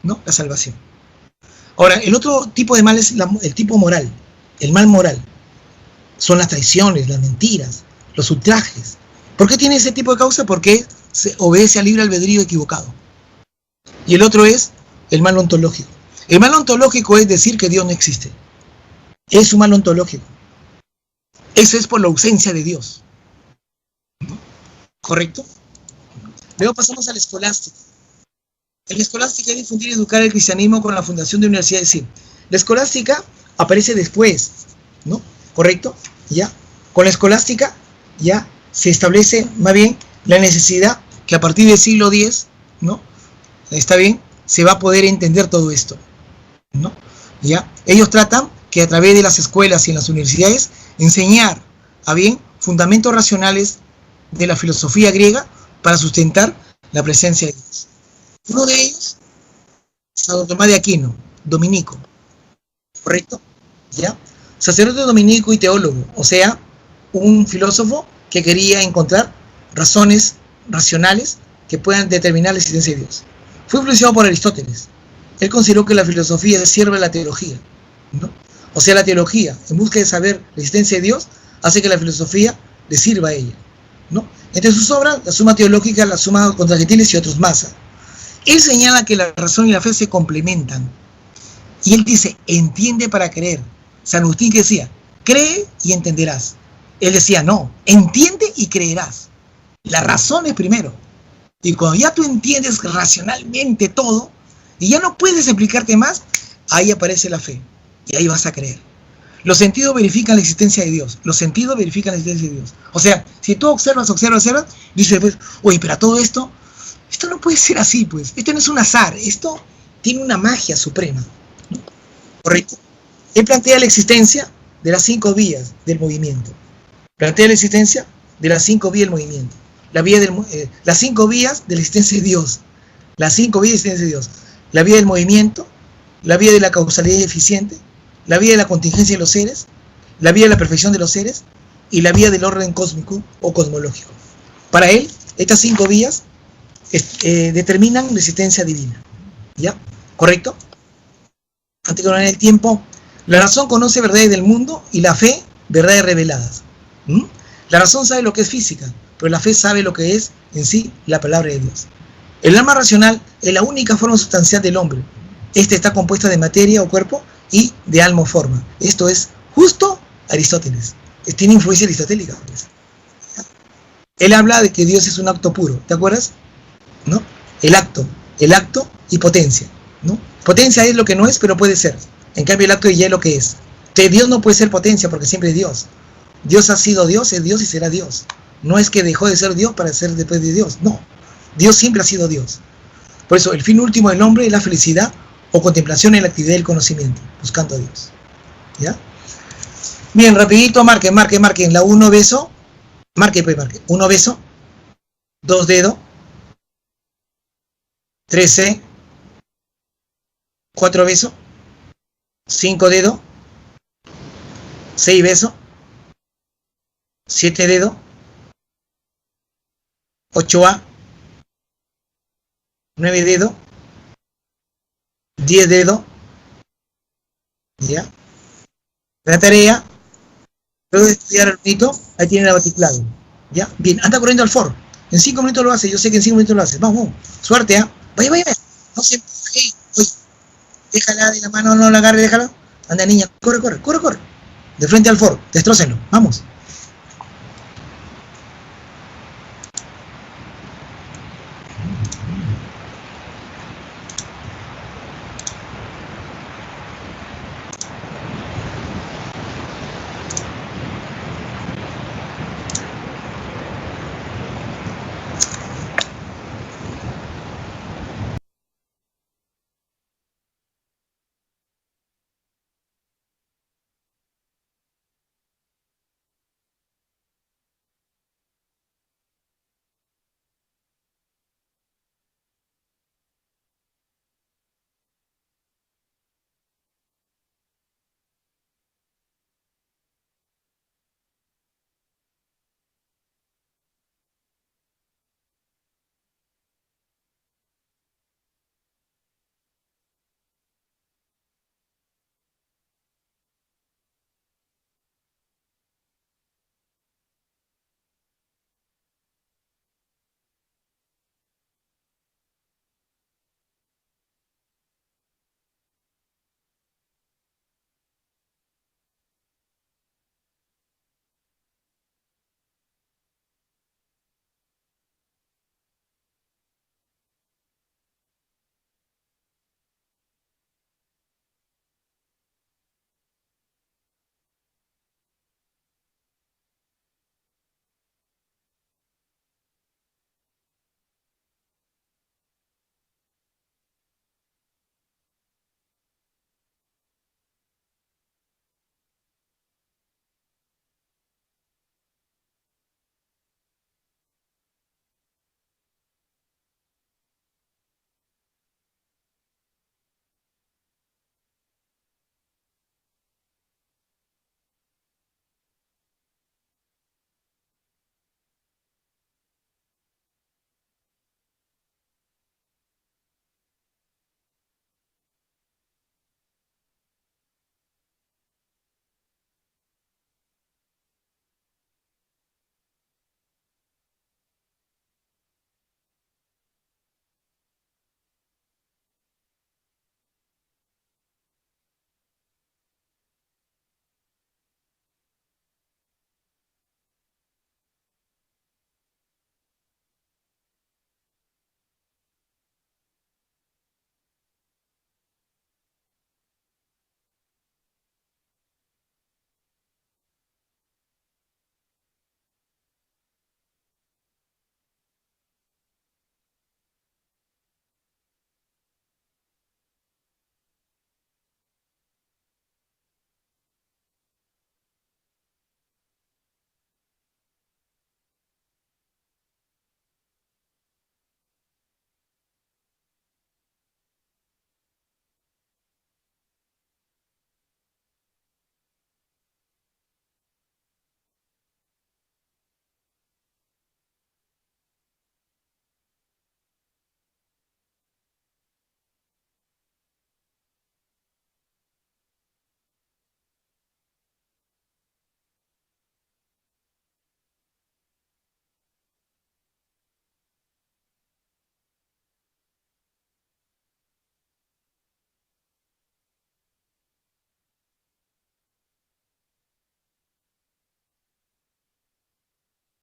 ¿no?, la salvación. Ahora, el otro tipo de mal es el tipo moral, el mal moral. Son las traiciones, las mentiras, los ultrajes. ¿Por qué tiene ese tipo de causa? Porque se obedece al libre albedrío equivocado. Y el otro es el mal ontológico. El mal ontológico es decir que Dios no existe. Es un mal ontológico. Eso es por la ausencia de Dios. ¿Correcto? Luego pasamos a la escolástica. En la escolástica es difundir y educar el cristianismo con la fundación de Universidad de Sion. La escolástica aparece después, ¿no? ¿Correcto? Ya. Con la escolástica ya se establece más bien la necesidad que a partir del siglo X, ¿no?, está bien, se va a poder entender todo esto, ¿no? Ya. Ellos tratan que a través de las escuelas y en las universidades enseñar a bien fundamentos racionales de la filosofía griega para sustentar la presencia de Dios. Uno de ellos, Santo Tomás de Aquino, dominico, ¿correcto? ¿Ya? Sacerdote dominico y teólogo, o sea, un filósofo que quería encontrar razones racionales que puedan determinar la existencia de Dios. Fue influenciado por Aristóteles. Él consideró que la filosofía sirve a la teología, ¿no? O sea, la teología, en busca de saber la existencia de Dios, hace que la filosofía le sirva a ella, ¿no? Entre sus obras, la Suma Teológica, la Suma contra Gentiles y otros más. Él señala que la razón y la fe se complementan. Y él dice, entiende para creer. San Agustín que decía, cree y entenderás. Él decía, no, entiende y creerás. La razón es primero. Y cuando ya tú entiendes racionalmente todo, y ya no puedes explicarte más, ahí aparece la fe. Y ahí vas a creer. Los sentidos verifican la existencia de Dios. Los sentidos verifican la existencia de Dios. O sea, si tú observas, dices, pues, oye, pero todo esto no puede ser así, pues. Esto no es un azar. Esto tiene una magia suprema, ¿no? ¿Correcto? Él plantea la existencia de las 5 vías del movimiento. Plantea la existencia de las 5 vías del movimiento. Las 5 vías de la existencia de Dios. Las 5 vías de la existencia de Dios. La vía del movimiento, la vía de la causalidad eficiente, la vía de la contingencia de los seres, la vía de la perfección de los seres y la vía del orden cósmico o cosmológico. Para él, estas 5 vías determinan la existencia divina. ¿Ya? ¿Correcto? Antes de el tiempo, la razón conoce verdades del mundo y la fe verdades reveladas. La razón sabe lo que es física, pero la fe sabe lo que es en sí la palabra de Dios. El alma racional es la única forma sustancial del hombre. Esta está compuesta de materia o cuerpo y de alma o forma. Esto es justo Aristóteles. Tiene influencia aristotélica. Él habla de que Dios es un acto puro. ¿Te acuerdas? ¿No? El acto y potencia, ¿no? Potencia es lo que no es, pero puede ser. En cambio, el acto ya es lo que es. Entonces, Dios no puede ser potencia porque siempre es Dios. Dios ha sido Dios, es Dios y será Dios. No es que dejó de ser Dios para ser después de Dios. No. Dios siempre ha sido Dios. Por eso, el fin último del hombre es la felicidad o contemplación en la actividad del conocimiento, buscando a Dios. ¿Ya? Bien, rapidito, marquen. La 1 beso. Marque. 1 beso. 2 dedo. 3 4 beso. 5 dedo. 6 beso. 7 dedo. 8A. 9 dedo. 10 dedo. ¿Ya? La tarea. Luego de estudiar el bonito, ahí tiene la baticlave. ¿Ya? Bien, anda corriendo al foro. En 5 minutos lo hace, yo sé que en 5 minutos lo hace. Vamos. Suerte, ¿ah? Vaya. No se... Oye, Déjala de la mano, no la agarre, déjala. Anda, niña, corre, corre, corre, corre. De frente al foro, destrócenlo, vamos.